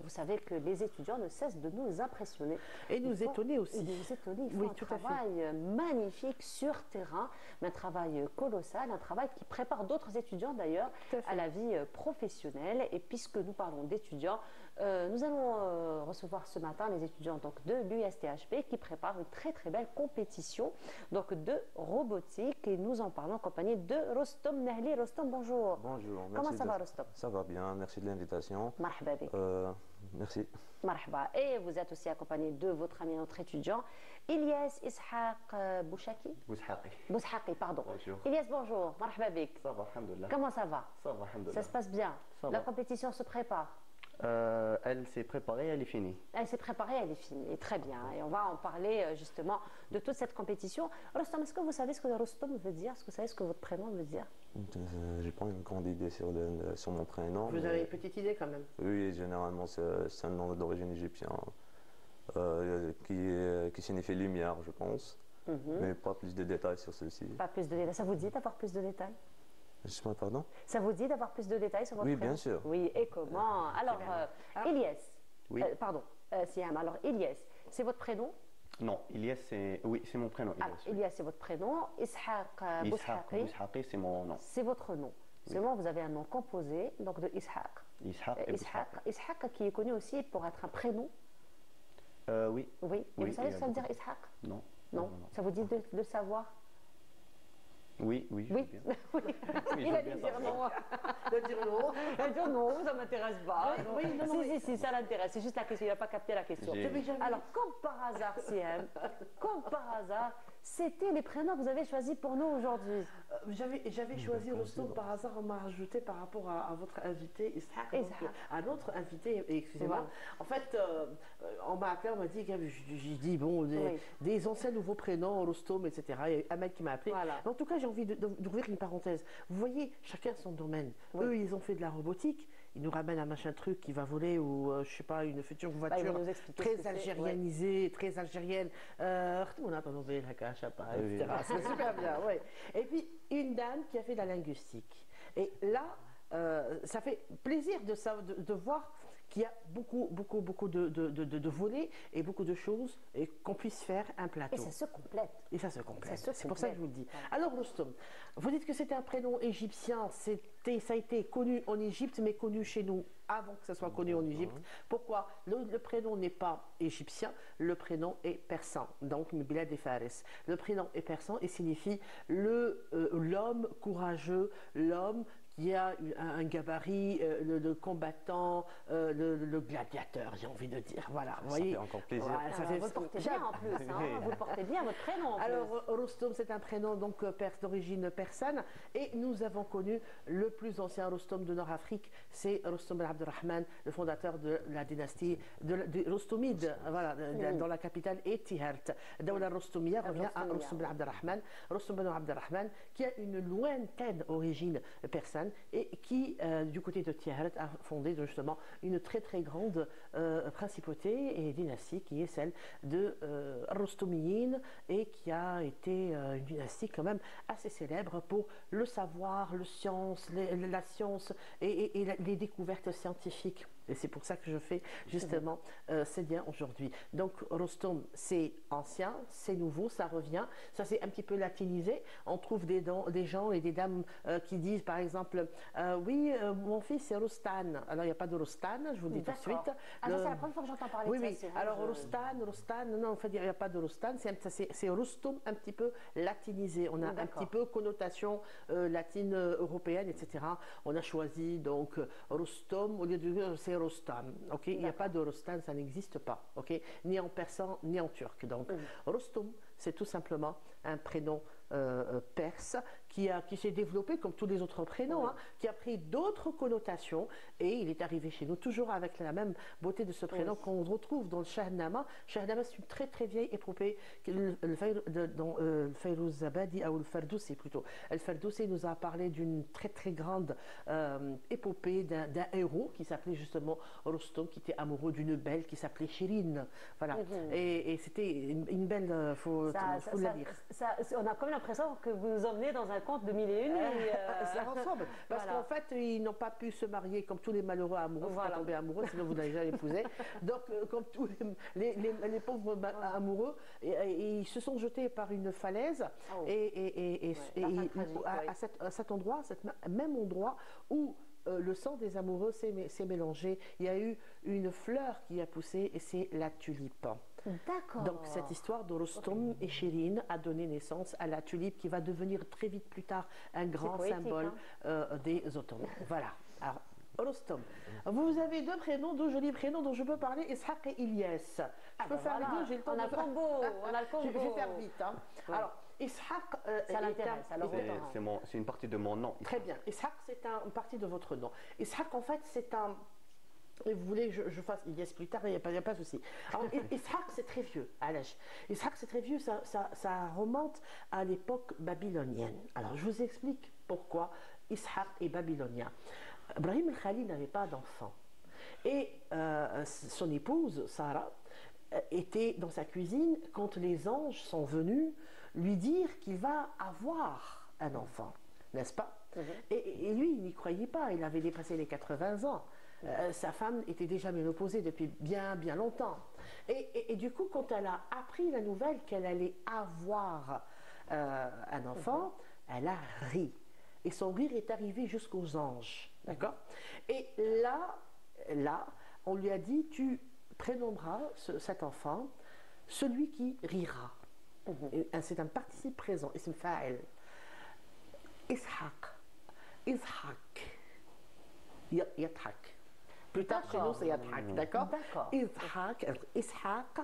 A: vous savez que les étudiants ne cessent de nous impressionner.
Q: Et nous étonner aussi.
A: Ils font un travail magnifique sur terrain, un travail colossal, un travail qui prépare d'autres étudiants d'ailleurs à la vie professionnelle. Et puisque nous parlons d'étudiants, nous allons recevoir ce matin les étudiants donc, de l'USTHP qui préparent une très très belle compétition donc, de robotique et nous en parlons en compagnie de Rostom Nahli. Rostom, bonjour.
R: Bonjour.
A: Comment ça va, Rostom?
R: Ça va bien, merci de l'invitation.
A: Marhaba bik.
R: Merci.
A: Marhaba. Et vous êtes aussi accompagné de votre ami, notre étudiant, Ilyas Ishaq Bouchaki. Bouchaki, pardon.
R: Bonjour.
A: Ilyas, bonjour. Marhaba bik.
R: Ça va, alhamdoulilah.
A: Comment ça va?
R: Ça va, alhamdoulilah.
A: Ça se passe bien? La compétition se prépare?
R: Elle s'est préparée, elle est finie.
A: Elle s'est préparée, elle est finie. Très bien. Et on va en parler justement de toute cette compétition. Rostom, est-ce que vous savez ce que Rostom veut dire? Est-ce que vous savez ce que votre prénom veut dire?
R: J'ai pas une grande idée sur mon prénom.
Q: Vous avez une petite idée quand même?
R: Oui, généralement c'est un nom d'origine égyptienne qui signifie lumière, je pense. Mais pas plus de détails sur ceci.
A: Pas plus de détails. Ça vous dit d'avoir plus de détails?
R: Pardon?
A: Ça vous dit d'avoir plus de détails sur votre prénom?
R: Oui, bien sûr.
A: Oui, et comment? Alors, Ilyas.
R: Oui.
A: Pardon, Siam. Alors, Ilyas, c'est votre prénom?
R: Non, Ilyas, c'est mon prénom.
A: Ilyas, c'est votre prénom. Ishaq
R: Bouchaki, c'est mon nom.
A: C'est votre nom. Seulement, vous avez un nom composé, donc de Ishaq. Ishaq qui est connu aussi pour être un prénom.
R: Oui.
A: Oui. Et vous savez ce que ça veut dire Ishaq?
R: Non.
A: Non. Ça vous dit de le savoir?
R: Oui, oui.
A: Oui.
R: Oui,
A: Il
R: je
A: a
R: veux
A: dit
R: bien
A: dire non.
Q: De dire non.
A: Il a dit non, ça ne m'intéresse pas.
Q: Oui, non, non,
A: si, ça l'intéresse. C'est juste la question. Il n'a pas capté la question. Alors, comme par hasard, Siem, comme par hasard, c'était les prénoms que vous avez choisis pour nous aujourd'hui.
Q: J'avais choisi Rostom par hasard, on m'a rajouté par rapport à votre invité, Ishaq, à notre invité, excusez-moi.
A: Voilà.
Q: En fait, on m'a appelé, on m'a dit, j'ai dit, bon, des anciens nouveaux prénoms, Rostom, etc. Il y a un mec qui m'a appelé.
A: Voilà.
Q: Mais en tout cas, j'ai envie d'ouvrir une parenthèse. Vous voyez, chacun son domaine. Eux, ils ont fait de la robotique. Ils nous ramènent un machin truc qui va voler ou, je sais pas, une future voiture très algérianisée, très algérienne. Etc. C'est super bien, oui. Et puis, une dame qui a fait de la linguistique. Et là, ça fait plaisir de voir qu'il y a beaucoup de volets et beaucoup de choses et qu'on puisse faire un plateau.
A: Et ça se complète.
Q: Et ça se complète. C'est pour ça que je vous le dis. Alors, Rostom, vous dites que c'était un prénom égyptien. Ça a été connu en Égypte, mais connu chez nous avant que ça soit connu en Égypte. Pourquoi? Le prénom n'est pas égyptien, le prénom est persan. Donc, Mbilad et Fares. Le prénom est persan et signifie l'homme courageux, l'homme qui a un gabarit, le combattant, le gladiateur, j'ai envie de dire. Voilà, vous voyez.
R: Ça fait encore plaisir.
Q: Voilà,
A: vous le portez bien en plus, hein. Vous le portez bien, votre prénom en plus.
Q: Alors, Rostom, c'est un prénom donc d'origine persane et nous avons connu le plus ancien Rostom de Nord-Afrique, c'est Rostom Ben Abdelrahman, le fondateur de la dynastie de Rostomide, voilà, dans la capitale est Tihert. Dawla Rostomia revient à Rostom Ben Abdelrahman. Rostom Ben Abdelrahman qui a une lointaine origine persane et qui, du côté de Tihert, a fondé justement une très très grande principauté et dynastie qui est celle de Rostomiyin et qui a été une dynastie quand même assez célèbre pour le savoir, la science et les découvertes scientifiques. Et c'est pour ça que je fais justement ces liens aujourd'hui. Donc Rostom, c'est ancien, c'est nouveau, ça revient. Ça c'est un petit peu latinisé. On trouve des gens et des dames qui disent par exemple oui, mon fils c'est Rostan. Alors il n'y a pas de Rostan, je vous le dis tout de suite.
A: Ah, c'est la première fois que j'entends parler de ça.
Q: Oui. Alors Rostan, non, en fait il n'y a pas de Rostan. C'est Rostom un petit peu latinisé. On a un petit peu connotation latine européenne, etc. On a choisi donc Rostom au lieu de c'est Rostam, ok. Il n'y a pas de Rostam, ça n'existe pas, ok. Ni en persan ni en turc. Donc Rostom, c'est tout simplement un prénom perse qui s'est développé comme tous les autres prénoms, qui a pris d'autres connotations et il est arrivé chez nous toujours avec la même beauté de ce prénom qu'on retrouve dans le Shahnama. Shahnama, c'est une très très vieille épopée dans Fayrouz Zabadi ou le Ferdowsi plutôt. Le Ferdowsi nous a parlé d'une très très grande épopée d'un héros qui s'appelait justement Rostom, qui était amoureux d'une belle qui s'appelait Shirin. Voilà. Et c'était une belle, faut la lire.
A: On a comme l'impression que vous nous emmenez dans un conte de mille et une.
Q: Ça ressemble. Parce qu'en fait, ils n'ont pas pu se marier comme tous les malheureux amoureux. Il faut pas tomber amoureux, sinon vous n'allez jamais épouser. Donc, comme tous les pauvres amoureux, ils se sont jetés par une falaise à cet endroit, même endroit où le sang des amoureux s'est mélangé. Il y a eu une fleur qui a poussé et c'est la tulipe.
A: D'accord.
Q: Donc cette histoire de Rostom et Shirin a donné naissance à la tulipe qui va devenir très vite plus tard un grand symbole des Ottomans. Voilà. Alors, Rostom. Vous avez deux prénoms, deux jolis prénoms dont je peux parler, Ishaq et Ilyas. Je peux faire les deux, j'ai le temps
A: de faire. On a le combo.
Q: Je vais faire vite. Hein. Ouais. Alors, Ishaq,
A: ça l'intéresse.
R: C'est une partie de mon nom.
Q: Très bien. Ishaq, c'est une partie de votre nom. Ishaq, en fait, c'est un... Et vous voulez que je fasse Ilyas plus tard, il n'y a pas de souci. Alors, Ishaq, c'est très vieux, à l'âge. Ishaq, c'est très vieux, ça remonte à l'époque babylonienne. Alors, je vous explique pourquoi Ishaq est babylonien. Ibrahim el-Khalil n'avait pas d'enfant. Et son épouse, Sarah, était dans sa cuisine quand les anges sont venus lui dire qu'il va avoir un enfant, n'est-ce pas? Et lui, il n'y croyait pas, il avait dépassé les 80 ans. Sa femme était déjà ménopausée depuis bien longtemps. Et du coup, quand elle a appris la nouvelle qu'elle allait avoir un enfant, elle a ri. Et son rire est arrivé jusqu'aux anges. D'accord? Et là, on lui a dit, tu prénommeras cet enfant celui qui rira. C'est un participe présent, ism fa'il. Ishaq. Ishaq. Yathak. Plus tard, chez nous, c'est Yathak, d'accord? Ishaq, Ishaq,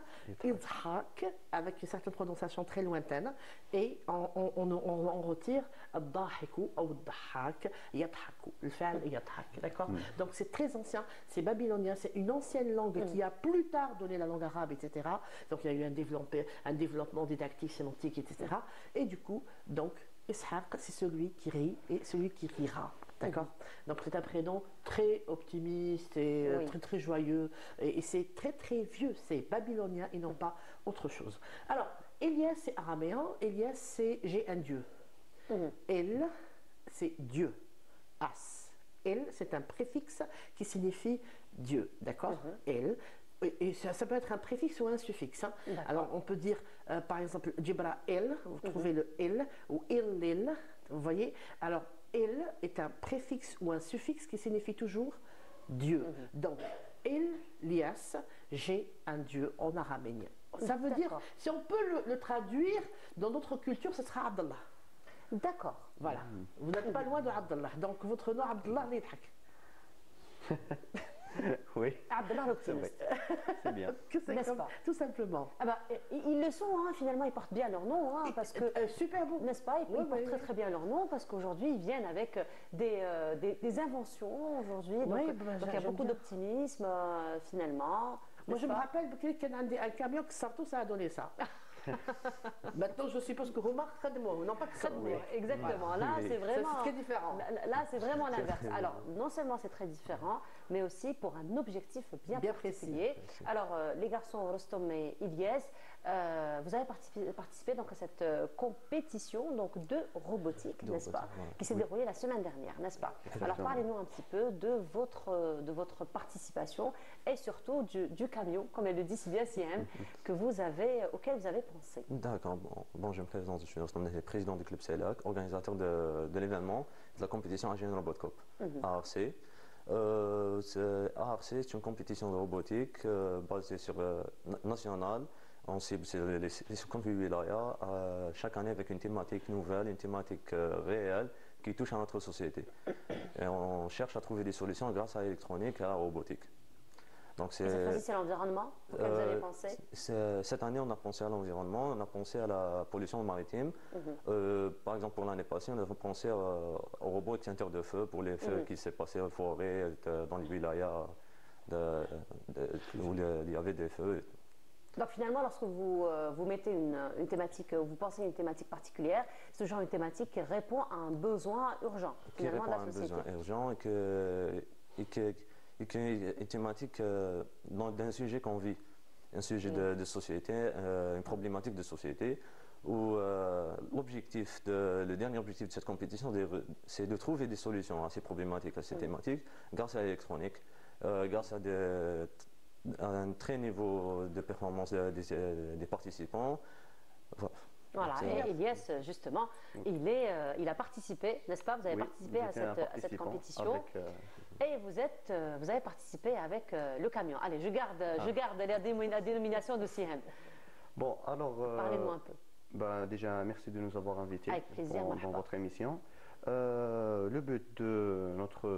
Q: avec une certaine prononciation très lointaine, et on retire Dahiku ou Dahak, Yathaku, le fi'l Yathak, d'accord? Donc c'est très ancien, c'est babylonien, c'est une ancienne langue qui a plus tard donné la langue arabe, etc. Donc il y a eu un développement didactique, sémantique, etc. Et du coup, donc, Ishaq, c'est celui qui rit et celui qui rira. D'accord. Donc c'est un prénom très optimiste et très très joyeux et c'est très très vieux, c'est babylonien et non pas autre chose. Alors Elias c'est araméen, Elias c'est j'ai un dieu. El c'est Dieu. As. El c'est un préfixe qui signifie Dieu, d'accord. El. Et ça peut être un préfixe ou un suffixe. Hein. Alors on peut dire par exemple Jibra'el, vous trouvez le El ou Illil, vous voyez. Alors El est un préfixe ou un suffixe qui signifie toujours Dieu. Donc, Elias, j'ai un Dieu en araméen. Ça veut dire, si on peut le traduire dans notre culture, ce sera Abdallah.
A: D'accord.
Q: Voilà. Vous n'êtes pas loin de Abdallah. Donc, votre nom, Abdallah, l'idhak.
R: Oui.
A: Abdallah l'optimiste.
R: C'est bien.
A: N'est-ce pas?
Q: Tout simplement.
A: Ah bah, ils le sont, hein, finalement, ils portent bien leur nom, hein, parce que
Q: super beau,
A: n'est-ce pas? Ils portent très très bien leur nom parce qu'aujourd'hui ils viennent avec des inventions aujourd'hui, donc il y a beaucoup d'optimisme finalement.
Q: Moi je me rappelle qu'il y a un camion qui sort tout ça a donné ça. Maintenant, je suppose que Omar Khadmo, non pas que Khadmo.
A: Exactement. Là, c'est vraiment.
Q: C'est très différent.
A: Là, c'est vraiment l'inverse. Alors, non seulement c'est très différent, mais aussi pour un objectif bien particulier.
Q: Précis.
A: Alors, les garçons Rostom et Ilyes, vous avez participé donc à cette compétition donc de robotique, n'est-ce pas, qui s'est déroulée la semaine dernière, n'est-ce pas? Alors, parlez-nous un petit peu de votre participation et surtout du camion, comme elle le dit si bien Siem, auquel vous avez pensé.
R: D'accord. Bon, je me présente, je suis le président du club CELAC, organisateur de l'événement, de la compétition AGN Robot Cup, ARC. ARC, c'est une compétition de robotique basée sur nationale. On cible les 58 wilayas, chaque année avec une thématique nouvelle, une thématique réelle qui touche à notre société. Et on cherche à trouver des solutions grâce à l'électronique et à la robotique. Donc
A: cette fois-ci, c'est l'environnement auquel vous avez pensé?
R: Cette année, on a pensé à l'environnement, on a pensé à la pollution maritime. Par exemple, pour l'année passée, on a pensé au robot extincteur de feu pour les feux qui s'est passé en forêt, dans les wilayas où il y avait des feux.
A: Donc finalement, lorsque vous mettez une thématique, vous pensez à une thématique particulière, c'est toujours une thématique qui répond à un besoin urgent finalement de la société.
R: Qui répond à un besoin urgent et qui est une thématique d'un sujet qu'on vit, un sujet de société, une problématique de société, où le dernier objectif de cette compétition, c'est de trouver des solutions à ces problématiques, à ces thématiques, grâce à l'électronique, grâce à un très niveau de performance des participants.
A: Voilà, et Elias, justement, il a participé, n'est-ce pas? Vous avez participé à cette compétition. Et vous avez participé avec le camion. Allez, je garde la dénomination de Sihem.
R: Bon, alors.
A: Parlez-nous un peu.
R: Déjà, merci de nous avoir invités dans votre émission.
S: Le but de notre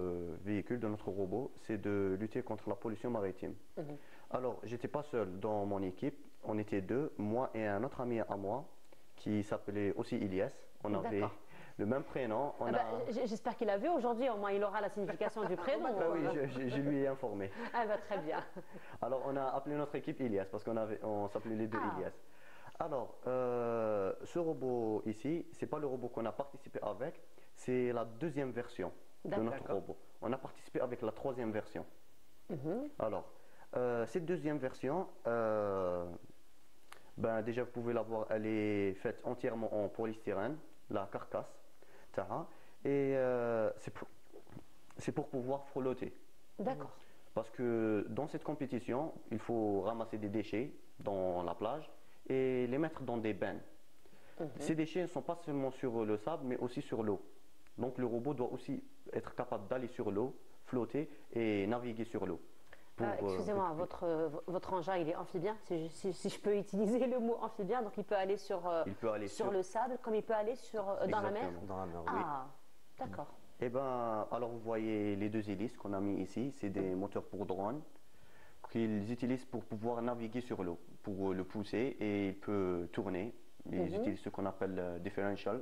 S: véhicule, de notre robot, c'est de lutter contre la pollution maritime. Alors, j'étais pas seul dans mon équipe. On était deux, moi et un autre ami à moi, qui s'appelait aussi Ilyes. On avait le même prénom.
A: J'espère qu'il a vu aujourd'hui, au moins il aura la signification du prénom.
S: Oui, je lui ai informé.
A: Très bien.
S: Alors on a appelé notre équipe Ilyes parce qu'on s'appelait les deux Ilyes. Alors, ce robot ici, c'est pas le robot qu'on a participé avec, c'est la deuxième version de notre robot. On a participé avec la troisième version. Alors, cette deuxième version, déjà vous pouvez la voir, elle est faite entièrement en polystyrène, la carcasse, et c'est pour pouvoir flotter.
A: D'accord.
S: Parce que dans cette compétition, il faut ramasser des déchets dans la plage et les mettre dans des bennes. Ces déchets ne sont pas seulement sur le sable, mais aussi sur l'eau. Donc le robot doit aussi être capable d'aller sur l'eau, flotter et naviguer sur l'eau.
A: Excusez-moi, votre engin, il est amphibien, si je peux utiliser le mot amphibien, donc il peut aller sur le sable, comme il peut aller dans la mer.
R: Dans la mer,
A: ah, d'accord.
S: Eh bien, alors vous voyez les deux hélices qu'on a mis ici, c'est des moteurs pour drone qu'ils utilisent pour pouvoir naviguer sur l'eau, pour le pousser et il peut tourner. Ils utilisent ce qu'on appelle differential.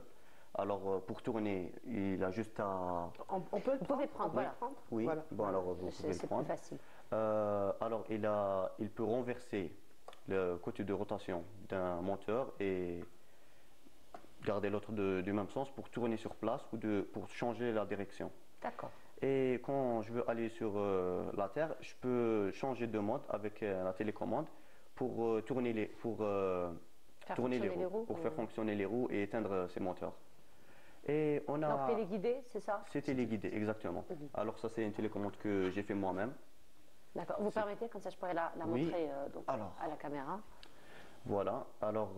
S: Alors pour tourner, il a juste à...
Q: On peut le prendre,
A: voilà.
S: Oui,
Q: voilà.
S: Bon alors vous pouvez le prendre.
A: C'est plus facile.
S: Alors il peut renverser le côté de rotation d'un moteur et garder l'autre du même sens pour tourner sur place ou pour changer la direction.
A: D'accord.
S: Et quand je veux aller sur la Terre, je peux changer de mode avec la télécommande pour tourner les roues, pour faire fonctionner les roues et éteindre ces moteurs. Et on a...
A: Donc téléguidé, c'est ça?
S: C'est téléguidé, exactement. Alors ça c'est une télécommande que j'ai fait moi-même.
A: D'accord. Vous permettez, comme ça je pourrais la montrer donc, à la caméra.
S: Voilà, alors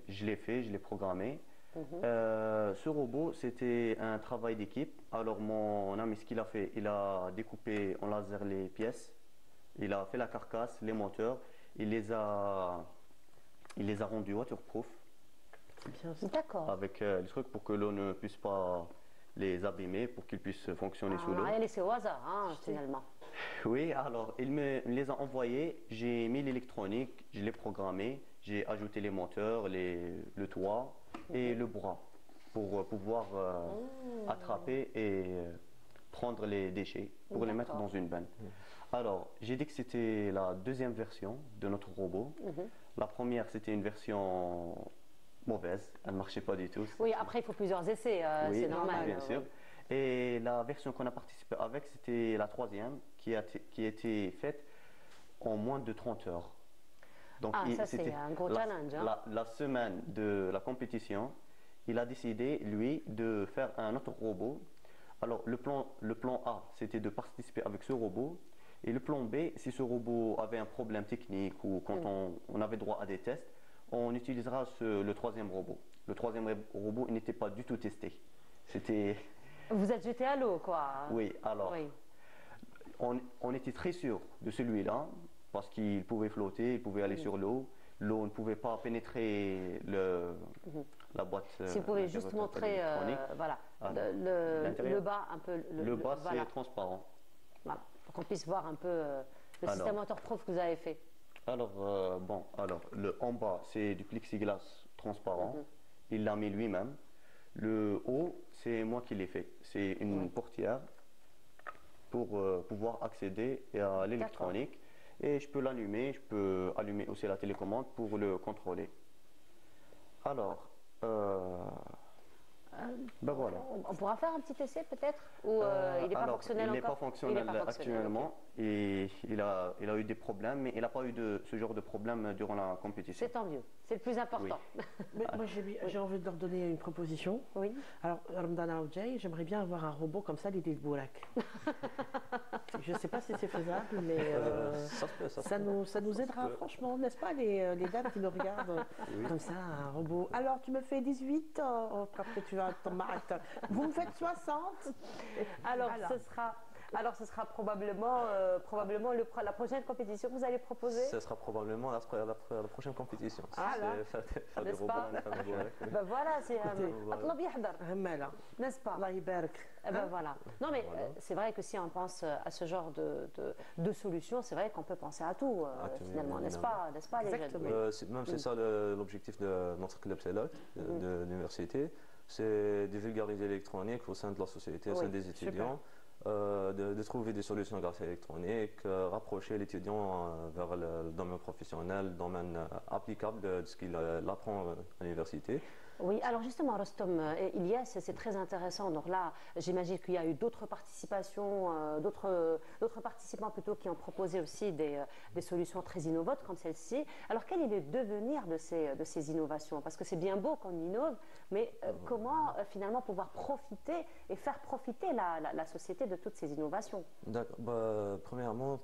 S: je l'ai fait, je l'ai programmé. Ce robot, c'était un travail d'équipe. Alors mon ami, ce qu'il a fait, il a découpé en laser les pièces, il a fait la carcasse, les moteurs, il les a rendus waterproof.
A: D'accord.
S: Avec les trucs pour que l'eau ne puisse pas les abîmer, pour qu'ils puissent fonctionner sous l'eau.
A: On n'a rien laissé au hasard, finalement.
S: Oui, alors il me les a envoyés, j'ai mis l'électronique, je l'ai programmé, j'ai ajouté les moteurs, le toit et le bras pour pouvoir attraper et prendre les déchets pour les mettre dans une benne. Alors, j'ai dit que c'était la deuxième version de notre robot. La première, c'était une version mauvaise, elle ne marchait pas du tout.
A: Oui, après il faut plusieurs essais, c'est normal.
S: Bien sûr. Et la version qu'on a participé avec, c'était la troisième qui a été faite en moins de 30 heures. Donc,
A: ça c'est un gros challenge.
S: La semaine de la compétition, il a décidé, lui, de faire un autre robot. Alors le plan A, c'était de participer avec ce robot. Et le plan B, si ce robot avait un problème technique ou quand on avait droit à des tests, on utilisera le troisième robot. Le troisième robot, il n'était pas du tout testé. C'était...
A: Vous êtes jeté à l'eau, quoi.
S: Oui, alors, on était très sûr de celui-là, parce qu'il pouvait flotter, il pouvait aller sur l'eau. L'eau ne pouvait pas pénétrer la boîte.
A: Si vous pouvez juste montrer le bas un peu.
S: Le bas, c'est transparent.
A: Voilà, pour qu'on puisse voir un peu le système waterproof que vous avez fait.
S: Alors, le en bas, c'est du plexiglas transparent. Il l'a mis lui-même. Le haut, c'est moi qui l'ai fait. C'est une portière pour pouvoir accéder à l'électronique. Et je peux l'allumer, je peux allumer aussi la télécommande pour le contrôler. Alors, ben voilà.
A: On pourra faire un petit essai peut-être? Ou il n'est pas fonctionnel encore?
S: Il n'est pas fonctionnel actuellement. Et il a eu des problèmes, mais il n'a pas eu ce genre de problème durant la compétition.
A: C'est tant mieux, c'est le plus important.
Q: Mais moi j'ai envie de leur donner une proposition.
A: Oui.
Q: Alors, Ramdana Oudjay, j'aimerais bien avoir un robot comme ça, l'idée de Bourak. Je ne sais pas si c'est faisable, mais ça nous aidera franchement, n'est-ce pas, les dames qui nous regardent comme ça, un robot. Alors, tu me fais 18, après tu vas tomber. Vous me faites 60.
A: Alors, ce sera probablement la prochaine compétition que vous allez proposer.
R: Ce sera probablement la prochaine compétition.
A: N'est-ce pas? Ben voilà, c'est n'est-ce pas? Ben voilà. Non mais c'est vrai que si on pense à ce genre de solution, c'est vrai qu'on peut penser à tout finalement, n'est-ce pas les jeunes?
R: Même c'est ça l'objectif de notre club CELOC, de l'université, c'est de vulgariser l'électronique au sein de la société, au sein des étudiants. De trouver des solutions grâce à l'électronique, rapprocher l'étudiant vers le domaine professionnel, le domaine applicable de ce qu'il apprend à l'université.
A: Oui, alors justement, Rostom, Ilyes, c'est très intéressant. Donc là, j'imagine qu'il y a eu d'autres participations, d'autres participants plutôt qui ont proposé aussi des solutions très innovantes comme celle-ci. Alors quel est le devenir de ces innovations? Parce que c'est bien beau qu'on innove, mais comment finalement pouvoir profiter et faire profiter la société de toutes ces innovations?
R: D'accord. Premièrement,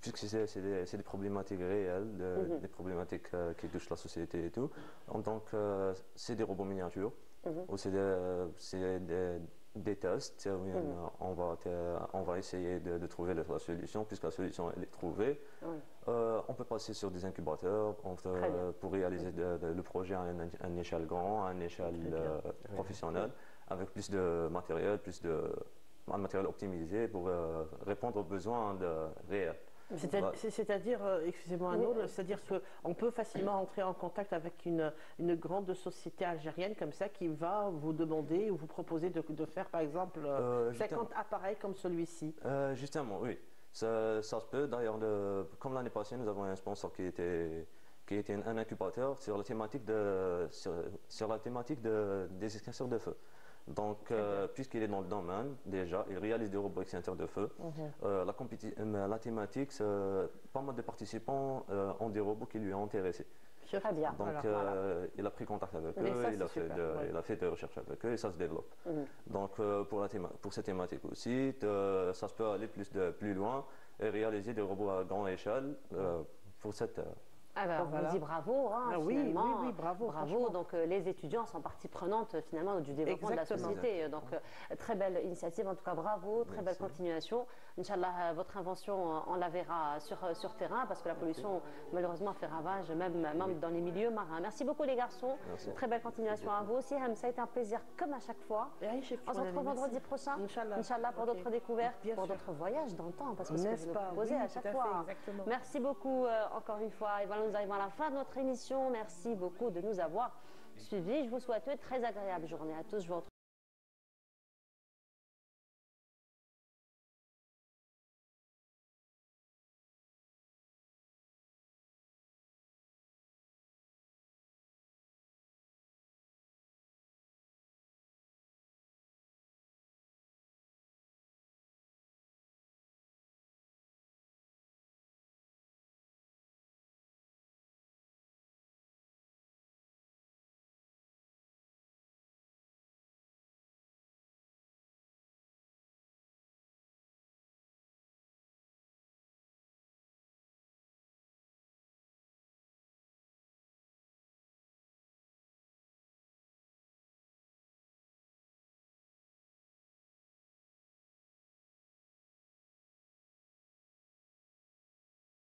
R: puisque c'est des problématiques réelles, des problématiques qui touchent la société et tout, donc c'est des robots miniatures, ou c'est des tests. On va essayer de trouver la solution. Puisque la solution elle est trouvée, on peut passer sur des incubateurs pour réaliser le projet à une échelle grande, à une échelle professionnelle, avec plus de matériel, un matériel optimisé pour répondre aux besoins réels.
Q: C'est-à-dire, excusez-moi un autre, c'est-à-dire qu'on peut facilement entrer en contact avec une grande société algérienne comme ça qui va vous demander ou vous proposer de faire par exemple 50 appareils comme celui-ci.
R: Justement, oui. Ça se peut. D'ailleurs, comme l'année passée, nous avons un sponsor qui était un incubateur sur la thématique des extincteurs de feu. Donc, puisqu'il est dans le domaine, déjà, il réalise des robots extincteurs de feu. La thématique, pas mal de participants ont des robots qui lui ont intéressé.
A: Très bien.
R: Donc, il a pris contact avec eux, il a fait des recherches avec eux et ça se développe. Donc, pour cette thématique aussi, ça se peut aller plus loin et réaliser des robots à grande échelle pour cette...
A: Alors, on dit bravo, hein,
Q: oui, bravo.
A: Donc, les étudiants sont partie prenante finalement du développement de la société. Donc, très belle initiative, en tout cas bravo, très belle continuation. Inch'Allah, votre invention, on la verra sur terrain parce que la pollution, malheureusement, fait ravage, même dans les milieux marins. Merci beaucoup, les garçons.
R: Merci.
A: Très belle continuation à vous aussi. Ça a été un plaisir comme à chaque fois. On se retrouve vendredi prochain, Inch'Allah, pour d'autres découvertes, pour d'autres voyages dans le temps, parce que c'est ce que vous nous proposez à chaque fois. Merci beaucoup, encore une fois. Et voilà, nous arrivons à la fin de notre émission. Merci beaucoup de nous avoir suivis. Je vous souhaite une très agréable journée à tous. Je vous retrouve